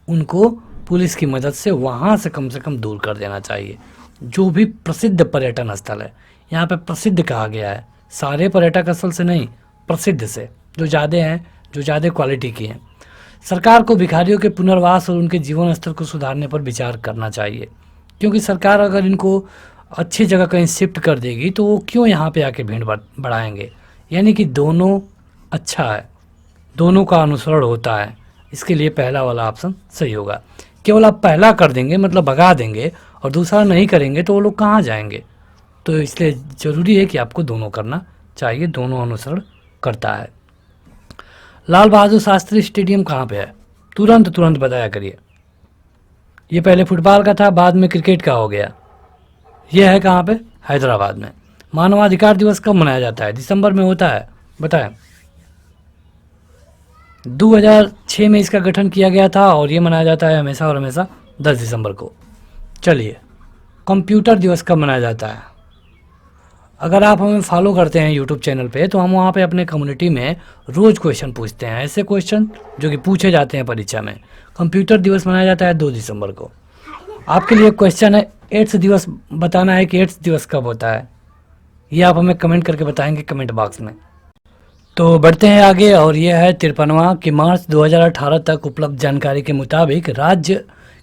उनको पुलिस की मदद से वहाँ से कम दूर कर देना चाहिए। जो भी प्रसिद्ध पर्यटन स्थल है, यहाँ पे प्रसिद्ध कहा गया है, सारे पर्यटक स्थल से नहीं, प्रसिद्ध से, जो ज़्यादा हैं, जो ज़्यादा क्वालिटी की हैं। सरकार को भिखारियों के पुनर्वास और उनके जीवन स्तर को सुधारने पर विचार करना चाहिए, क्योंकि सरकार अगर इनको अच्छी जगह कहीं शिफ्ट कर देगी तो वो क्यों यहाँ पे आके भीड़ बढ़ाएंगे। यानी कि दोनों अच्छा है, दोनों का अनुसरण होता है, इसके लिए पहला वाला ऑप्शन सही होगा। केवल आप पहला कर देंगे मतलब भगा देंगे और दूसरा नहीं करेंगे तो वो लोग कहाँ जाएंगे। तो इसलिए ज़रूरी है कि आपको दोनों करना चाहिए, दोनों अनुसरण करता है। लाल बहादुर शास्त्री स्टेडियम कहाँ पे है, तुरंत तुरंत बताया करिए। ये पहले फुटबॉल का था, बाद में क्रिकेट का हो गया। ये है कहाँ पे? हैदराबाद में। मानवाधिकार दिवस कब मनाया जाता है? दिसंबर में होता है, बताएं। 2006 में इसका गठन किया गया था और ये मनाया जाता है हमेशा और हमेशा 10 दिसंबर को। चलिए, कंप्यूटर दिवस कब मनाया जाता है? अगर आप हमें फॉलो करते हैं यूट्यूब चैनल पे, तो हम वहाँ पे अपने कम्युनिटी में रोज़ क्वेश्चन पूछते हैं, ऐसे क्वेश्चन जो कि पूछे जाते हैं परीक्षा में। कंप्यूटर दिवस मनाया जाता है 2 दिसंबर को। आपके लिए क्वेश्चन है, एड्स दिवस बताना है कि एड्स दिवस कब होता है। ये आप हमें कमेंट करके बताएंगे कमेंट बॉक्स में। तो बढ़ते हैं आगे, और यह है 53वां कि मार्च 2018 तक उपलब्ध जानकारी के मुताबिक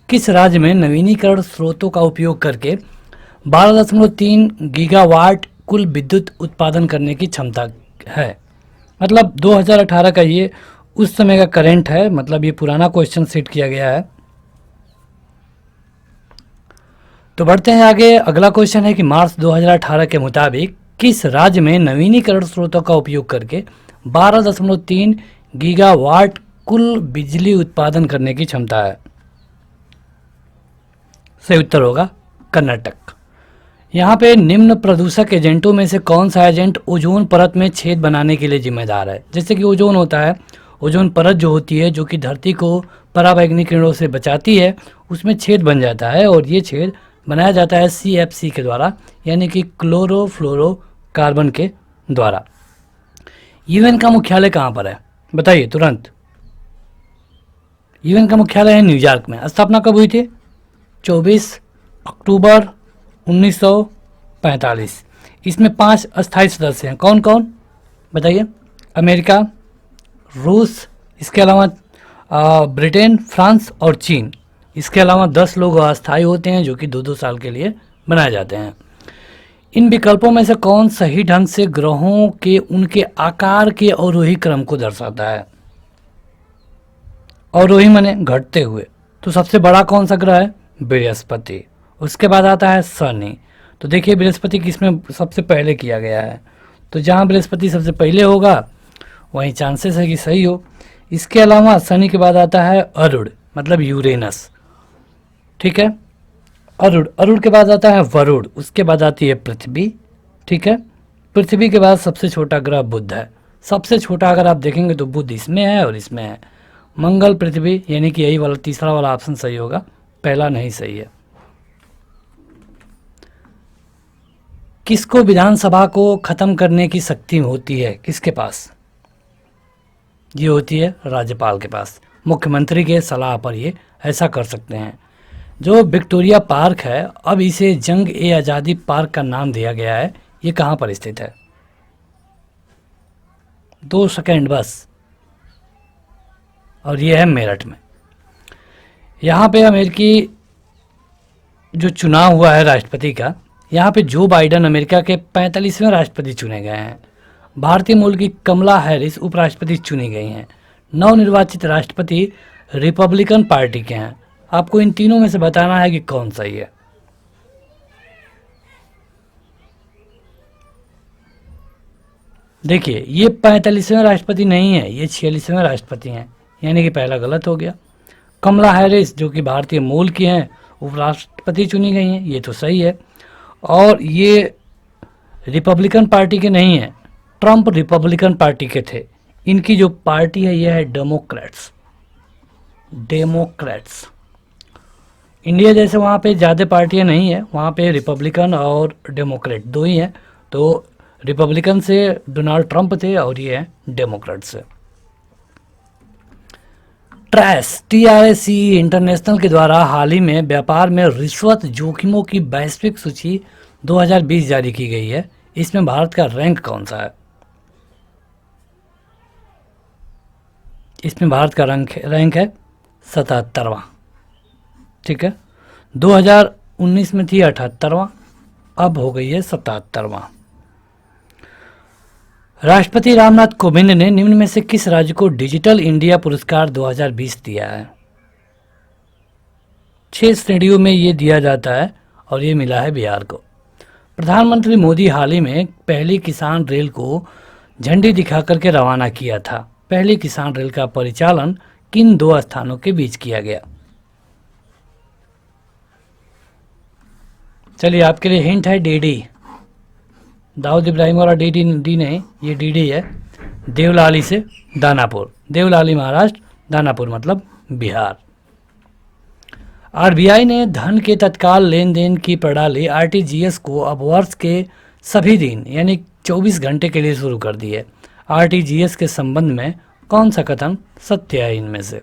किस राज्य में नवीनीकरण स्रोतों का उपयोग करके 12.3 गीगावाट कुल विद्युत उत्पादन करने की क्षमता है। मतलब 2018 का ये उस समय का करंट है, मतलब ये पुराना क्वेश्चन सेट किया गया है। तो बढ़ते हैं आगे, अगला क्वेश्चन है कि मार्च 2018 के मुताबिक किस राज्य में नवीनीकरण स्रोतों का उपयोग करके 12.3 गीगावाट कुल बिजली उत्पादन करने की क्षमता है? सही उत्तर होगा कर्नाटक। यहाँ पे निम्न प्रदूषक एजेंटों में से कौन सा एजेंट ओजोन परत में छेद बनाने के लिए जिम्मेदार है? जैसे कि ओजोन होता है, ओजोन परत जो होती है, जो कि धरती को पराबैंगनी किरणों से बचाती है, उसमें छेद बन जाता है और ये छेद बनाया जाता है CFC के द्वारा, यानी कि क्लोरोफ्लोरोकार्बन के द्वारा। यूएन का मुख्यालय कहाँ पर है? बताइए तुरंत। यूएन का मुख्यालय है न्यूयॉर्क में। स्थापना कब हुई थी? 24 अक्टूबर 1945। इसमें 5 अस्थायी सदस्य हैं। कौन कौन बताइए? अमेरिका, रूस, इसके अलावा ब्रिटेन, फ्रांस और चीन। इसके अलावा 10 लोग अस्थायी होते हैं जो कि 2-2 साल के लिए बनाए जाते हैं। इन विकल्पों में से कौन सही ढंग से ग्रहों के उनके आकार के अवरोही क्रम को दर्शाता है? अवरोही माने घटते हुए। तो सबसे बड़ा कौन सा ग्रह है? बृहस्पति। उसके बाद आता है शनि। तो देखिए बृहस्पति किसमें सबसे पहले किया गया है, तो जहाँ बृहस्पति सबसे पहले होगा वहीं चांसेस है कि सही हो। इसके अलावा शनि के बाद आता है अरुण, मतलब यूरेनस, ठीक है। अरुण के बाद आता है वरुण, उसके बाद आती है पृथ्वी, ठीक है। पृथ्वी के बाद सबसे छोटा ग्रह बुध है। सबसे छोटा अगर आप देखेंगे तो बुध इसमें है और इसमें है। मंगल, पृथ्वी, यानी कि यही वाला तीसरा वाला ऑप्शन सही होगा, पहला नहीं सही है। किसको विधानसभा को खत्म करने की शक्ति होती है? किसके पास? ये होती है राज्यपाल के पास। मुख्यमंत्री के सलाह पर ये ऐसा कर सकते हैं। जो विक्टोरिया पार्क है, अब इसे जंग ए आज़ादी पार्क का नाम दिया गया है। ये कहाँ पर स्थित है? 2 सेकंड बस, और ये है मेरठ में। यहाँ पे अमेरिकी जो चुनाव हुआ है राष्ट्रपति का, यहाँ पे जो बाइडन अमेरिका के 45वें राष्ट्रपति चुने गए हैं। भारतीय मूल की कमला हैरिस उपराष्ट्रपति चुनी गई हैं। नवनिर्वाचित राष्ट्रपति रिपब्लिकन पार्टी के हैं। आपको इन तीनों में से बताना है कि कौन सही है। देखिए ये 45वें राष्ट्रपति नहीं है, ये 46वें राष्ट्रपति हैं, यानी कि पहला गलत हो गया। कमला हैरिस जो कि भारतीय मूल की हैं, उपराष्ट्रपति चुनी गई हैं, ये तो सही है। और ये रिपब्लिकन पार्टी के नहीं हैं, ट्रंप रिपब्लिकन पार्टी के थे। इनकी जो पार्टी है यह है डेमोक्रेट्स। इंडिया जैसे वहाँ पे ज़्यादा पार्टियाँ नहीं है, वहाँ पे रिपब्लिकन और डेमोक्रेट दो ही हैं। तो रिपब्लिकन से डोनाल्ड ट्रंप थे और ये है डेमोक्रेट से। TRAC इंटरनेशनल के द्वारा हाल ही में व्यापार में रिश्वत जोखिमों की वैश्विक सूची 2020 जारी की गई है। इसमें भारत का रैंक कौन सा है? इसमें भारत का रैंक है 77वां, ठीक है। 2019 में थी 78वां, अब हो गई है 77वां। राष्ट्रपति रामनाथ कोविंद ने निम्न में से किस राज्य को डिजिटल इंडिया पुरस्कार 2020 दिया है? 6 श्रेणियों में ये दिया जाता है और ये मिला है बिहार को। प्रधानमंत्री मोदी हाल ही में पहली किसान रेल को झंडी दिखा करके रवाना किया था। पहली किसान रेल का परिचालन किन दो स्थानों के बीच किया गया? चलिए, आपके लिए हिंट है डीडी। दाऊद इब्राहिम वाला डीडी डी नहीं, ये डीडी है। देवलाली से दानापुर, देवलाली महाराष्ट्र, दानापुर मतलब बिहार। आरबीआई ने धन के तत्काल लेन देन की प्रणाली आरटीजीएस को अब वर्ष के सभी दिन यानी 24 घंटे के लिए शुरू कर दी है। आरटीजीएस के संबंध में कौन सा कथन सत्य है इनमें से?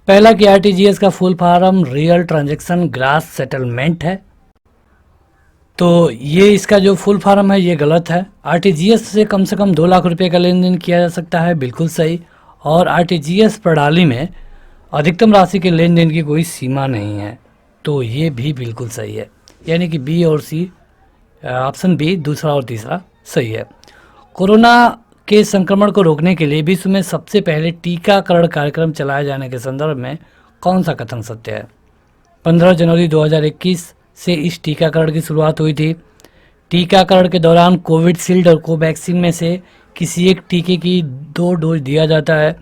पहला कि आरटीजीएस का full form real transaction grass settlement है, तो ये इसका जो फुल फॉर्म है ये गलत है। आरटीजीएस से कम 2 लाख रुपए का लेन देन किया जा सकता है, बिल्कुल सही। और आरटीजीएस प्रणाली में अधिकतम राशि के लेन देन की कोई सीमा नहीं है, तो ये भी बिल्कुल सही है। यानी कि बी और सी, ऑप्शन बी दूसरा और तीसरा सही है। कोरोना के संक्रमण को रोकने के लिए विश्व में सबसे पहले टीकाकरण कार्यक्रम चलाए जाने के संदर्भ में कौन सा कथन सत्य है? 15 जनवरी 2021 से इस टीकाकरण की शुरुआत हुई थी। टीकाकरण के दौरान कोविडशील्ड और कोवैक्सीन में से किसी एक टीके की 2 डोज दिया जाता है।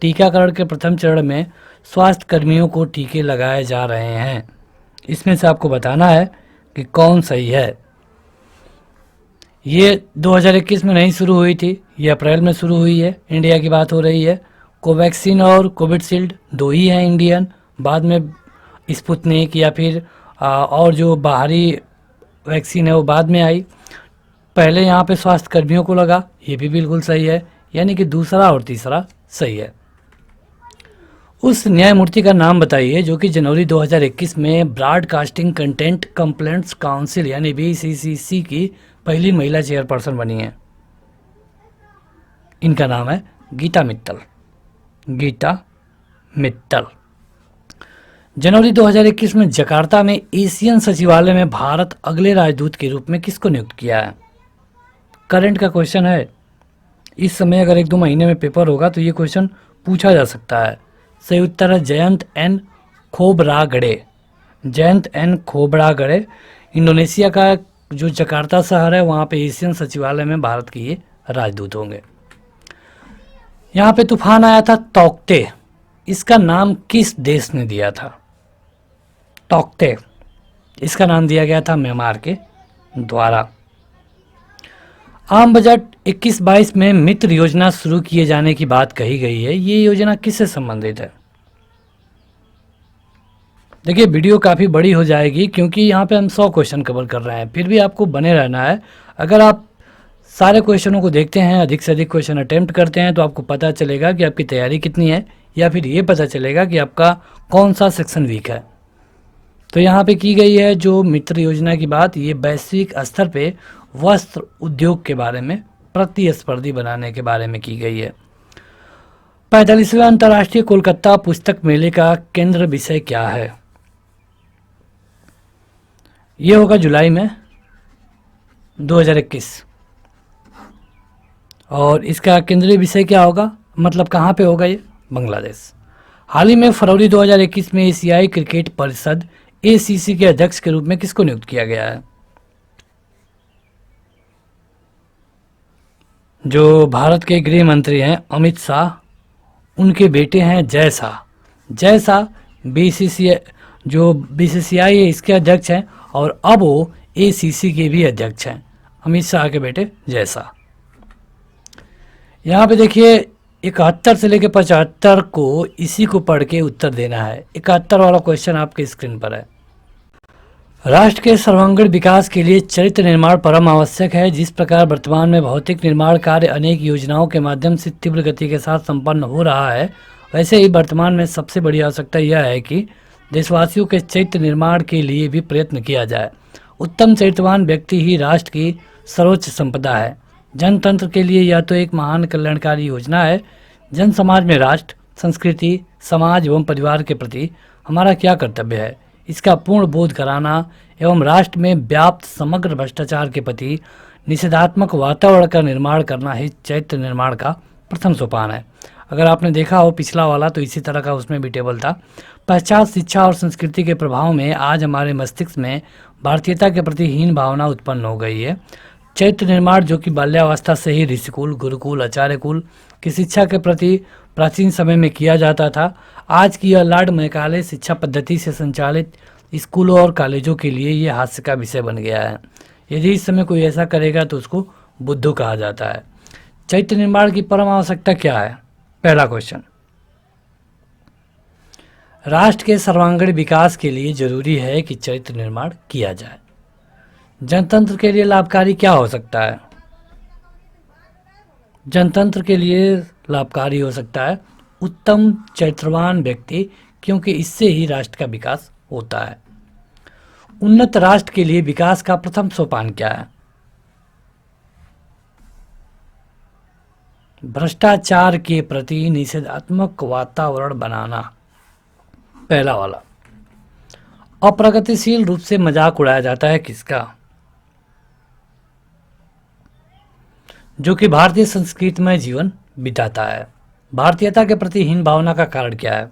टीकाकरण के प्रथम चरण में स्वास्थ्य कर्मियों को टीके लगाए जा रहे हैं। इसमें से आपको बताना है कि कौन सही है। ये 2021 में नहीं शुरू हुई थी, ये अप्रैल में शुरू हुई है। इंडिया की बात हो रही है। कोवैक्सीन और कोविडशील्ड 2 ही हैं इंडियन, बाद में स्पुतनिक या फिर और जो बाहरी वैक्सीन है वो बाद में आई। पहले यहाँ पे स्वास्थ्य कर्मियों को लगा, ये भी बिल्कुल सही है। यानी कि दूसरा और तीसरा सही है। उस न्यायमूर्ति का नाम बताइए जो कि जनवरी 2021 में ब्रॉडकास्टिंग कंटेंट कंप्लेंट्स काउंसिल यानी बीसीसीसी की पहली महिला चेयरपर्सन बनी है। इनका नाम है गीता मित्तल। गीता मित्तल। जनवरी 2021 में जकार्ता में एशियन सचिवालय में भारत अगले राजदूत के रूप में किसको नियुक्त किया है? करंट का क्वेश्चन है। इस समय अगर 1-2 महीने में पेपर होगा तो ये क्वेश्चन पूछा जा सकता है। सही उत्तर है Jayant N Khobragade. Jayant N Khobragade Indonesia का जो जकार्ता शहर है वहाँ पे एशियन सचिवालय में भारत के ये राजदूत होंगे। यहाँ पे तूफान आया था तौकते, इसका नाम किस देश ने दिया था? तौकते, इसका नाम दिया गया था म्यांमार के द्वारा। आम बजट 21-22 में मित्र योजना शुरू किए जाने की बात कही गई है। ये योजना किससे संबंधित है? देखिए, वीडियो काफ़ी बड़ी हो जाएगी क्योंकि यहाँ पे हम 100 क्वेश्चन कवर कर रहे हैं, फिर भी आपको बने रहना है। अगर आप सारे क्वेश्चनों को देखते हैं, अधिक से अधिक क्वेश्चन अटेम्प्ट करते हैं, तो आपको पता चलेगा कि आपकी तैयारी कितनी है, या फिर ये पता चलेगा कि आपका कौन सा सेक्शन वीक है। तो यहाँ पे की गई है जो मित्र योजना की बात, ये वैश्विक स्तर पे वस्त्र उद्योग के बारे में, प्रतिस्पर्धी बनाने के बारे में की गई है। 45वें अंतर्राष्ट्रीय कोलकाता पुस्तक मेले का केंद्र विषय क्या है? ये होगा जुलाई में 2021। और इसका केंद्रीय विषय क्या होगा, मतलब कहाँ पे होगा ये? बांग्लादेश। हाल ही में फरवरी 2021 में एशियाई क्रिकेट परिषद एसीसी के अध्यक्ष के रूप में किसको नियुक्त किया गया है? जो भारत के गृह मंत्री हैं अमित शाह, उनके बेटे हैं जय शाह। जय शाह बीसीसीआई है इसके अध्यक्ष हैं, और अब वो एसीसी के भी अध्यक्ष हैं। अमित शाह के बेटे जय शाह। यहाँ पे देखिए 71 से लेकर 75 को इसी को पढ़ के उत्तर देना है। 71 वाला क्वेश्चन आपके स्क्रीन पर है। राष्ट्र के सर्वांगीण विकास के लिए चरित्र निर्माण परम आवश्यक है। जिस प्रकार वर्तमान में भौतिक निर्माण कार्य अनेक योजनाओं के माध्यम से तीव्र गति के साथ संपन्न हो रहा है, वैसे ही वर्तमान में सबसे बड़ी आवश्यकता यह है कि देशवासियों के चरित्र निर्माण के लिए भी प्रयत्न किया जाए। उत्तम चरित्रवान व्यक्ति ही राष्ट्र की सर्वोच्च संपदा है। जनतंत्र के लिए यह तो एक महान कल्याणकारी योजना है। जन समाज में राष्ट्र, संस्कृति, समाज एवं परिवार के प्रति हमारा क्या कर्तव्य है, इसका पूर्ण बोध कराना एवं राष्ट्र में व्याप्त समग्र भ्रष्टाचार के प्रति निषेधात्मक वातावरण का निर्माण करना ही चरित्र निर्माण का प्रथम सोपान है। अगर आपने देखा हो पिछला वाला तो इसी तरह का उसमें भी टेबल था। पश्चात शिक्षा और संस्कृति के प्रभाव में आज हमारे मस्तिष्क में भारतीयता के प्रति हीन भावना उत्पन्न हो गई है। चैत्य निर्माण जो कि बाल्यावस्था से ही ऋषिकुल, गुरुकुल, आचार्यकुल की शिक्षा के प्रति प्राचीन समय में किया जाता था, आज की यह लॉर्ड मैकाले शिक्षा पद्धति से संचालित स्कूलों और कॉलेजों के लिए ये हास्य का विषय बन गया है। यदि इस समय कोई ऐसा करेगा तो उसको बुद्धू कहा जाता है। चैत्य निर्माण की परम आवश्यकता क्या है? पहला क्वेश्चन, राष्ट्र के सर्वांगीण विकास के लिए जरूरी है कि चैत्य निर्माण किया जाए। जनतंत्र के लिए लाभकारी क्या हो सकता है? जनतंत्र के लिए लाभकारी हो सकता है उत्तम चरित्रवान व्यक्ति, क्योंकि इससे ही राष्ट्र का विकास होता है। उन्नत राष्ट्र के लिए विकास का प्रथम सोपान क्या है? भ्रष्टाचार के प्रति निषेधात्मक वातावरण बनाना, पहला वाला। अप्रगतिशील रूप से मजाक उड़ाया जाता है किसका? जो कि भारतीय संस्कृति में जीवन बिताता है। भारतीयता के प्रति हीन भावना का कारण क्या है?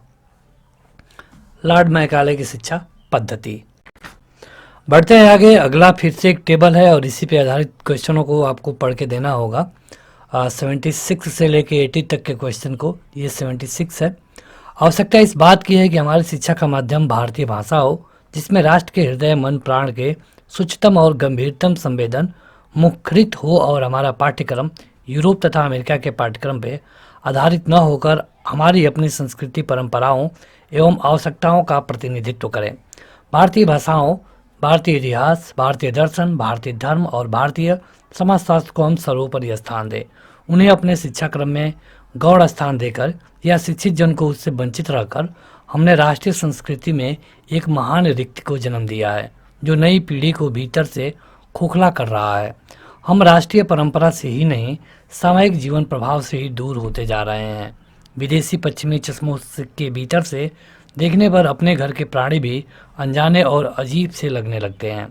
लॉर्ड मैकाले की शिक्षा पद्धति। बढ़ते हैं आगे, अगला फिर से एक टेबल है और इसी पे आधारित क्वेश्चनों को आपको पढ़ के देना होगा। 76 से लेके 80 तक के क्वेश्चन को, ये 76 है। आवश्यकता इस बात की है कि हमारी शिक्षा का माध्यम भारतीय भाषा हो, जिसमें राष्ट्र के हृदय, मन, प्राण के सूक्ष्मतम और गंभीरतम संवेदन मुखरित हो और हमारा पाठ्यक्रम यूरोप तथा अमेरिका के पाठ्यक्रम पे आधारित न होकर हमारी अपनी संस्कृति, परंपराओं एवं आवश्यकताओं का प्रतिनिधित्व करें। भारतीय भाषाओं, भारतीय इतिहास, भारतीय दर्शन, भारतीय धर्म और भारतीय समाजशास्त्र को हम सर्वोपरि स्थान दें। उन्हें अपने शिक्षाक्रम में गौड़ स्थान देकर या शिक्षित जन को उससे वंचित रहकर हमने राष्ट्रीय संस्कृति में एक महान रिक्ति को जन्म दिया है, जो नई पीढ़ी को भीतर से खोखला कर रहा है। हम राष्ट्रीय परंपरा से ही नहीं, सामाजिक जीवन प्रभाव से ही दूर होते जा रहे हैं। विदेशी पश्चिमी चश्मों के भीतर से देखने पर अपने घर के प्राणी भी अनजाने और अजीब से लगने लगते हैं।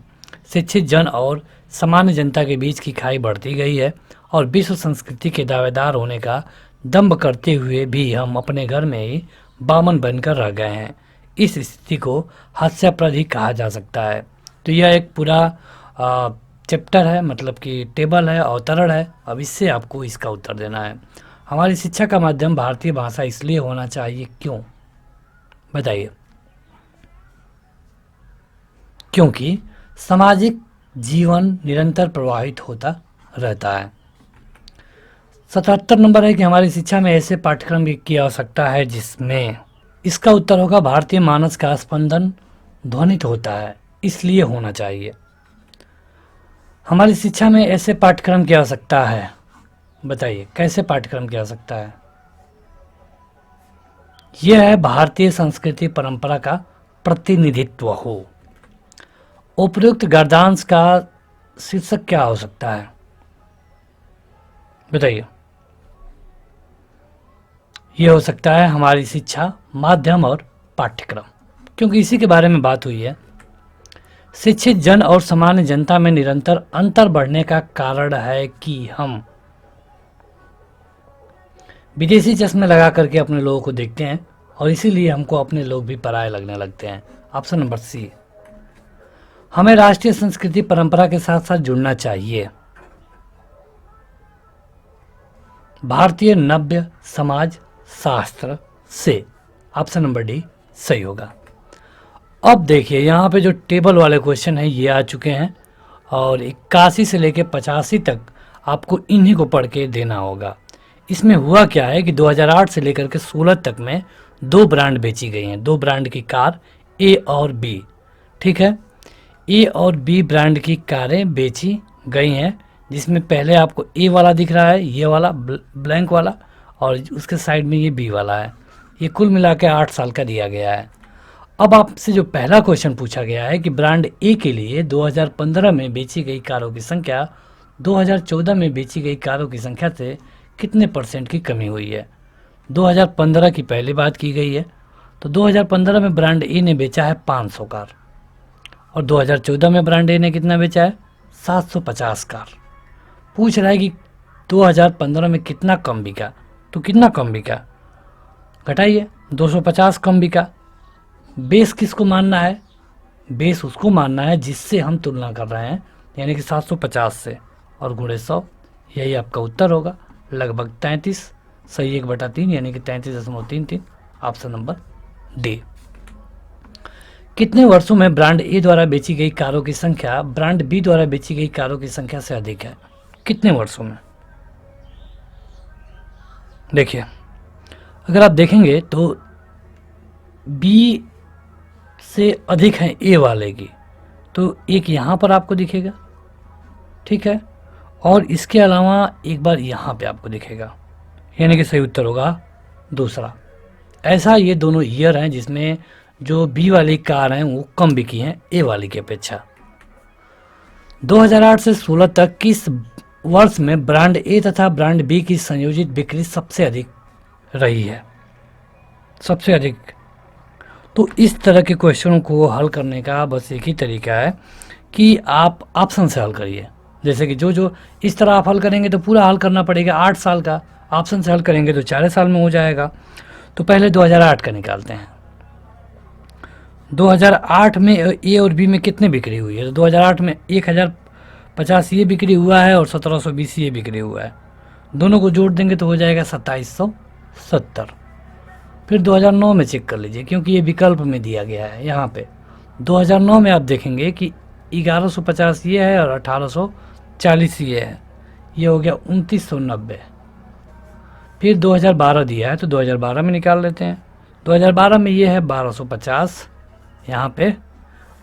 शिक्षित जन और सामान्य जनता के बीच की खाई बढ़ती गई है और विश्व संस्कृति के दावेदार होने का दंभ करते हुए भी हम अपने घर में ही बामन बनकर रह गए हैं। इस स्थिति को हास्यास्पद ही कहा जा सकता है। तो यह एक पूरा चैप्टर है, मतलब कि टेबल है, अवतरण है। अब इससे आपको इसका उत्तर देना है। हमारी शिक्षा का माध्यम भारतीय भाषा इसलिए होना चाहिए, क्यों? बताइए। क्योंकि सामाजिक जीवन निरंतर प्रभावित होता रहता है। 77 नंबर है कि हमारी शिक्षा में ऐसे पाठ्यक्रम की आवश्यकता है जिसमें, इसका उत्तर होगा भारतीय मानस का स्पंदन ध्वनित होता है, इसलिए होना चाहिए। हमारी शिक्षा में ऐसे पाठ्यक्रम की आवश्यकता है, बताइए कैसे पाठ्यक्रम की आवश्यकता है? यह है भारतीय संस्कृति परंपरा का प्रतिनिधित्व हो। उपयुक्त गद्यांश का शीर्षक क्या हो सकता है? बताइए। यह हो सकता है हमारी शिक्षा, माध्यम और पाठ्यक्रम, क्योंकि इसी के बारे में बात हुई है। शिक्षित जन और सामान्य जनता में निरंतर अंतर बढ़ने का कारण है कि हम विदेशी चश्मे लगा करके अपने लोगों को देखते हैं और इसीलिए हमको अपने लोग भी पराये लगने लगते हैं। Option number C. हमें राष्ट्रीय संस्कृति परंपरा के साथ साथ जुड़ना चाहिए। भारतीय नव्य समाज शास्त्र से। ऑप्शन नंबर डी सही होगा। अब देखिए यहाँ पे जो टेबल वाले क्वेश्चन है ये आ चुके हैं और 81 से लेके 85 तक आपको इन्हीं को पढ़ के देना होगा। इसमें हुआ क्या है कि 2008 से लेकर के 16 तक में 2 ब्रांड बेची गई हैं, 2 ब्रांड की कार, ए और बी। ठीक है, ए और बी ब्रांड की कारें बेची गई हैं, जिसमें पहले आपको ए वाला दिख रहा है, ये वाला ब्लैंक वाला, और उसके साइड में ये बी वाला है। ये कुल मिला के 8 साल का दिया गया है। अब आपसे जो पहला क्वेश्चन पूछा गया है कि ब्रांड ए के लिए 2015 में बेची गई कारों की संख्या 2014 में बेची गई कारों की संख्या से कितने % की कमी हुई है। 2015 की पहले बात की गई है, तो 2015 में ब्रांड ए ने बेचा है 500 कार और 2014 में ब्रांड ए ने कितना बेचा है? 750 कार। पूछ रहा है कि 2015 में कितना कम बिका, तो कितना कम बिका? घटाइए, 250 कम बिका। बेस किसको मानना है? बेस उसको मानना है जिससे हम तुलना कर रहे हैं, यानी कि 750 से, और गुणे 100, यही आपका उत्तर होगा लगभग 33। सही 1/3 यानी कि 33.33, ऑप्शन नंबर डी। कितने वर्षों में ब्रांड ए द्वारा बेची गई कारों की संख्या ब्रांड बी द्वारा बेची गई कारों की संख्या से अधिक है? कितने वर्षों में? देखिए, अगर आप देखेंगे तो बी से अधिक है ए वाले की, तो एक यहाँ पर आपको दिखेगा, ठीक है, और इसके अलावा एक बार यहाँ पे आपको दिखेगा, यानी कि सही उत्तर होगा दूसरा। ऐसा ये दोनों ईयर हैं जिसमें जो बी वाली कार हैं वो कम बिकी हैं ए वाली की अपेक्षा। 2008 से 16 तक किस वर्ष में ब्रांड ए तथा ब्रांड बी की संयोजित बिक्री सबसे अधिक रही है? सबसे अधिक। तो इस तरह के क्वेश्चनों को हल करने का बस एक ही तरीका है कि आप ऑप्शन से हल करिए। जैसे कि जो इस तरह आप हल करेंगे तो पूरा हल करना पड़ेगा 8 साल का, ऑप्शन से हल करेंगे तो 4 साल में हो जाएगा। तो पहले 2008 का निकालते हैं। 2008 में ए और बी में कितने बिक्री हुई है? तो 2008 में 1050 ये बिक्री हुआ है और 1720 ये बिक्री हुआ है। दोनों को जोड़ देंगे तो हो जाएगा 2770। फिर 2009 में चेक कर लीजिए, क्योंकि ये विकल्प में दिया गया है यहाँ पे। 2009 में आप देखेंगे कि 1150 ये है और 1840 ये है, ये हो गया 2990। फिर 2012 दिया है तो 2012 में निकाल लेते हैं। 2012 में ये है 1250 यहाँ पे,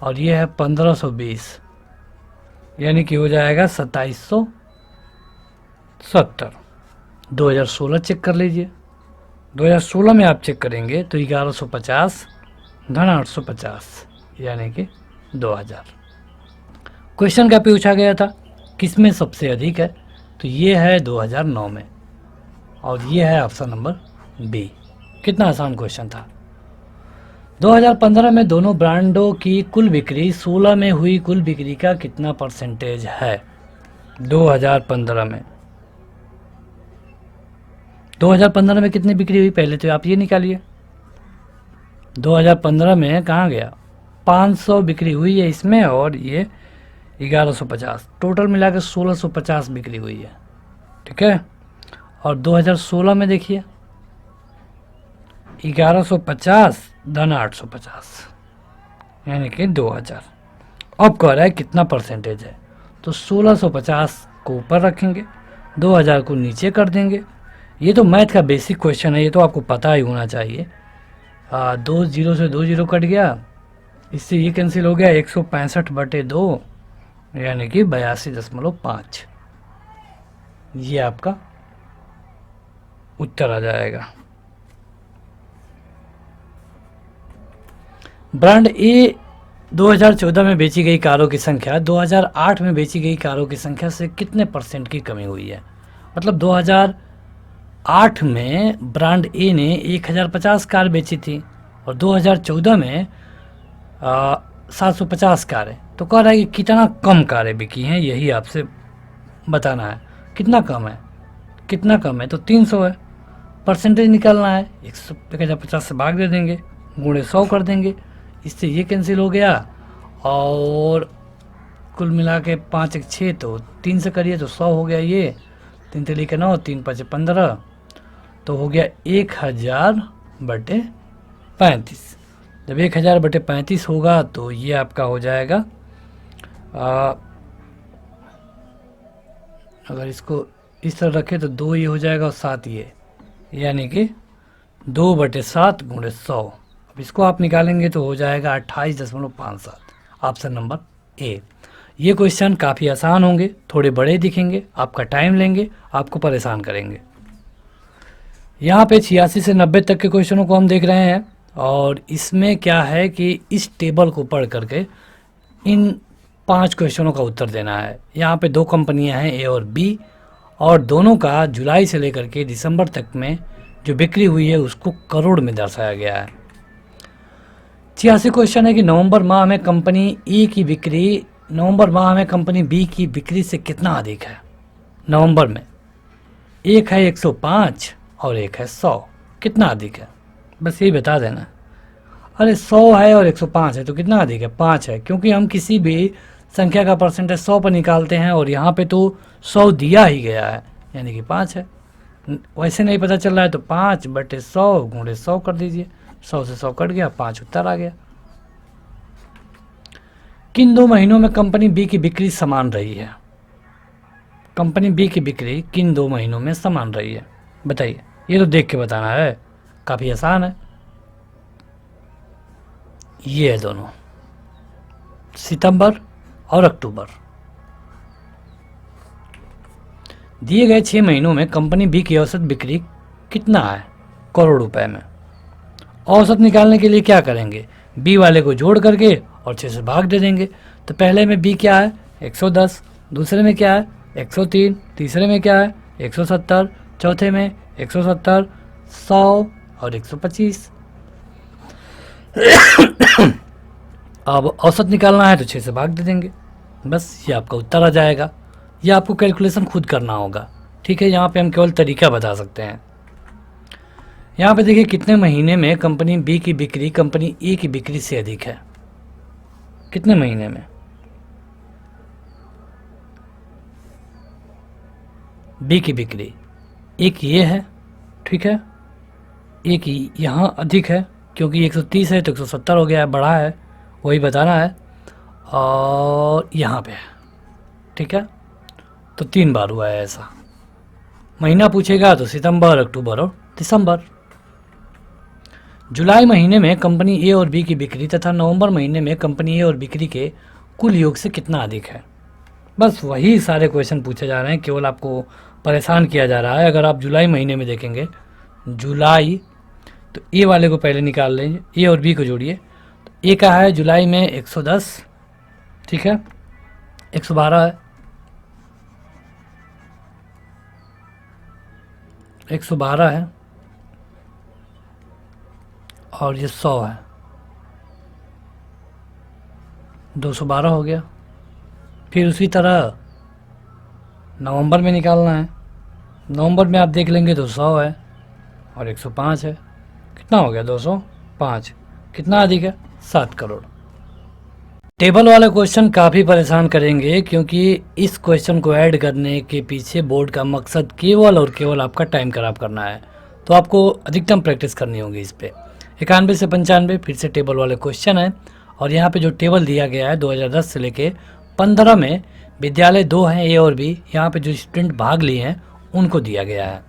और ये है 1520, यानी कि हो जाएगा 2770। 2016 चेक कर लीजिए। 2016 में आप चेक करेंगे तो 1150 धन 850 यानी कि 2000। क्वेश्चन क्या पूछा गया था, किस में सबसे अधिक है? तो ये है 2009 में, और ये है ऑप्शन नंबर बी। कितना आसान क्वेश्चन था। 2015 में दोनों ब्रांडों की कुल बिक्री 16 में हुई कुल बिक्री का कितना परसेंटेज है? 2015 में 2015 में कितनी बिक्री हुई पहले तो आप ये निकालिए। 2015 में कहाँ गया, 500 बिक्री हुई है इसमें, और ये 1150, टोटल मिला के 1650 बिक्री हुई है, ठीक है। और 2016 में देखिए 1150 धन 850 यानी कि 2000। अब कह रहा है कितना परसेंटेज है, तो 1650 को ऊपर रखेंगे, 2000 को नीचे कर देंगे। ये तो मैथ का बेसिक क्वेश्चन है, ये तो आपको पता ही होना चाहिए। 2 जीरो से 2 जीरो कट गया, इससे ये कैंसिल हो गया, 165/2 यानी कि 82.5। ये आपका उत्तर आ जाएगा। ब्रांड ए 2014 में बेची गई कारों की संख्या 2008 में बेची गई कारों की संख्या से कितने परसेंट की कमी हुई है? मतलब 2008 में ब्रांड ए ने 1050 कार बेची थी और 2014 में 750 कारें। तो कह रहा है कि कितना कम कारें बिकी हैं, यही आपसे बताना है। कितना कम है, कितना कम है? तो 300 है। परसेंटेज निकालना है, 1050 से भाग दे देंगे, गुणे 100 कर देंगे, इससे ये कैंसिल हो गया, और कुल मिला के 5 1 6, तो 3 से करिए तो 100 हो गया। ये 3 3 के 9, 3 5 15, तो हो गया 1000/35। जब 1000/35 होगा तो ये आपका हो जाएगा, अगर इसको इस तरह रखें तो 2 ये हो जाएगा और 7 ये, यानी कि 2/7 गुणे 100। अब इसको आप निकालेंगे तो हो जाएगा 28.57, ऑप्शन नंबर ए। ये क्वेश्चन काफ़ी आसान होंगे, थोड़े बड़े दिखेंगे, आपका टाइम लेंगे, आपको परेशान करेंगे। यहाँ पे 86 से 90 तक के क्वेश्चनों को हम देख रहे हैं, और इसमें क्या है कि इस टेबल को पढ़ करके इन 5 क्वेश्चनों का उत्तर देना है। यहाँ पे 2 कंपनियाँ हैं, ए और बी, और दोनों का जुलाई से लेकर के दिसंबर तक में जो बिक्री हुई है उसको करोड़ में दर्शाया गया है। 86 क्वेश्चन है कि नवंबर माह में कंपनी ए की बिक्री नवंबर माह में कंपनी बी की बिक्री से कितना अधिक है? नवंबर में एक है 105 और एक है 100, कितना अधिक है? बस यही बता देना। अरे 100 है और 105 है तो कितना अधिक है? 5 है, क्योंकि हम किसी भी संख्या का परसेंटेज 100 पर निकालते हैं और यहाँ पे तो 100 दिया ही गया है, यानी कि 5 है। वैसे नहीं पता चल रहा है तो 5/100 गुणे 100 कर दीजिए, 100 से 100 कट गया, 5 उत्तर आ गया। किन 2 महीनों में कंपनी बी की बिक्री समान रही है? कंपनी बी की बिक्री किन 2 महीनों में समान रही है, बताइए। ये तो देख के बताना है, काफ़ी आसान है। ये है दोनों, सितंबर और अक्टूबर। दिए गए 6 महीनों में कंपनी बी की औसत बिक्री कितना है करोड़ रुपए में? औसत निकालने के लिए क्या करेंगे, बी वाले को जोड़ करके और 6 से भाग दे देंगे। तो पहले में बी क्या है 110, दूसरे में क्या है 103, तीसरे में क्या है 170, चौथे में 170, 100 और 125। अब औसत निकालना है तो 6 से भाग दे देंगे, बस ये आपका उत्तर आ जाएगा। ये आपको कैलकुलेशन खुद करना होगा, ठीक है। यहाँ पे हम केवल तरीका बता सकते हैं। यहाँ पे देखिए कितने महीने में कंपनी बी की बिक्री कंपनी ए की बिक्री से अधिक है, कितने महीने में बी की बिक्री, एक ये है, ठीक है, एक यहाँ अधिक है क्योंकि 130 है तो 170 हो गया है, बढ़ा है, वही बताना है, और यहाँ पे है, ठीक है। तो 3 बार हुआ है ऐसा। महीना पूछेगा तो सितंबर, अक्टूबर और दिसंबर। जुलाई महीने में कंपनी ए और बी की बिक्री तथा नवंबर महीने में कंपनी ए और बिक्री के कुल योग से कितना अधिक है? बस वही सारे क्वेश्चन पूछे जा रहे हैं, केवल आपको परेशान किया जा रहा है। अगर आप जुलाई महीने में देखेंगे, जुलाई, तो ए वाले को पहले निकाल लेंगे, ए और बी को जोड़िए। तो ए का है जुलाई में 110, ठीक है, 112 है, 112 है, और ये 100 है, 212 हो गया। फिर उसी तरह नवंबर में निकालना है, नवंबर में आप देख लेंगे तो 100 है और 105 है, कितना हो गया 205, कितना अधिक है 7 करोड़। टेबल वाले क्वेश्चन काफ़ी परेशान करेंगे क्योंकि इस क्वेश्चन को ऐड करने के पीछे बोर्ड का मकसद केवल और केवल आपका टाइम खराब करना है, तो आपको अधिकतम प्रैक्टिस करनी होगी इस पर। 91 से 95 फिर से टेबल वाले क्वेश्चन है, और यहाँ पे जो टेबल दिया गया है 2010 से लेके 15 में विद्यालय 2 हैं ए और बी, यहाँ पे जो स्टूडेंट भाग लिए हैं उनको दिया गया है।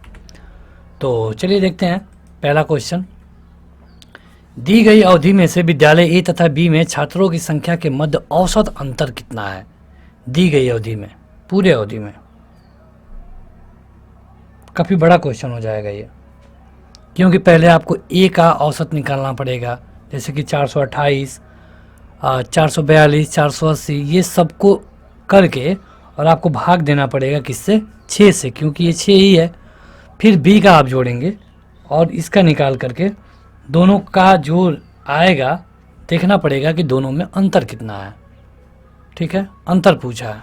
तो चलिए देखते हैं पहला क्वेश्चन। दी गई अवधि में से विद्यालय ए तथा बी में छात्रों की संख्या के मध्य औसत अंतर कितना है? दी गई अवधि में, पूरे अवधि में। काफ़ी बड़ा क्वेश्चन हो जाएगा ये, क्योंकि पहले आपको ए का औसत निकालना पड़ेगा, जैसे कि 428, 442, 480, ये सबको करके, और आपको भाग देना पड़ेगा किससे, 6 से, क्योंकि ये 6 ही है। फिर बी का आप जोड़ेंगे और इसका निकाल करके दोनों का जो आएगा देखना पड़ेगा कि दोनों में अंतर कितना है, ठीक है, अंतर पूछा है।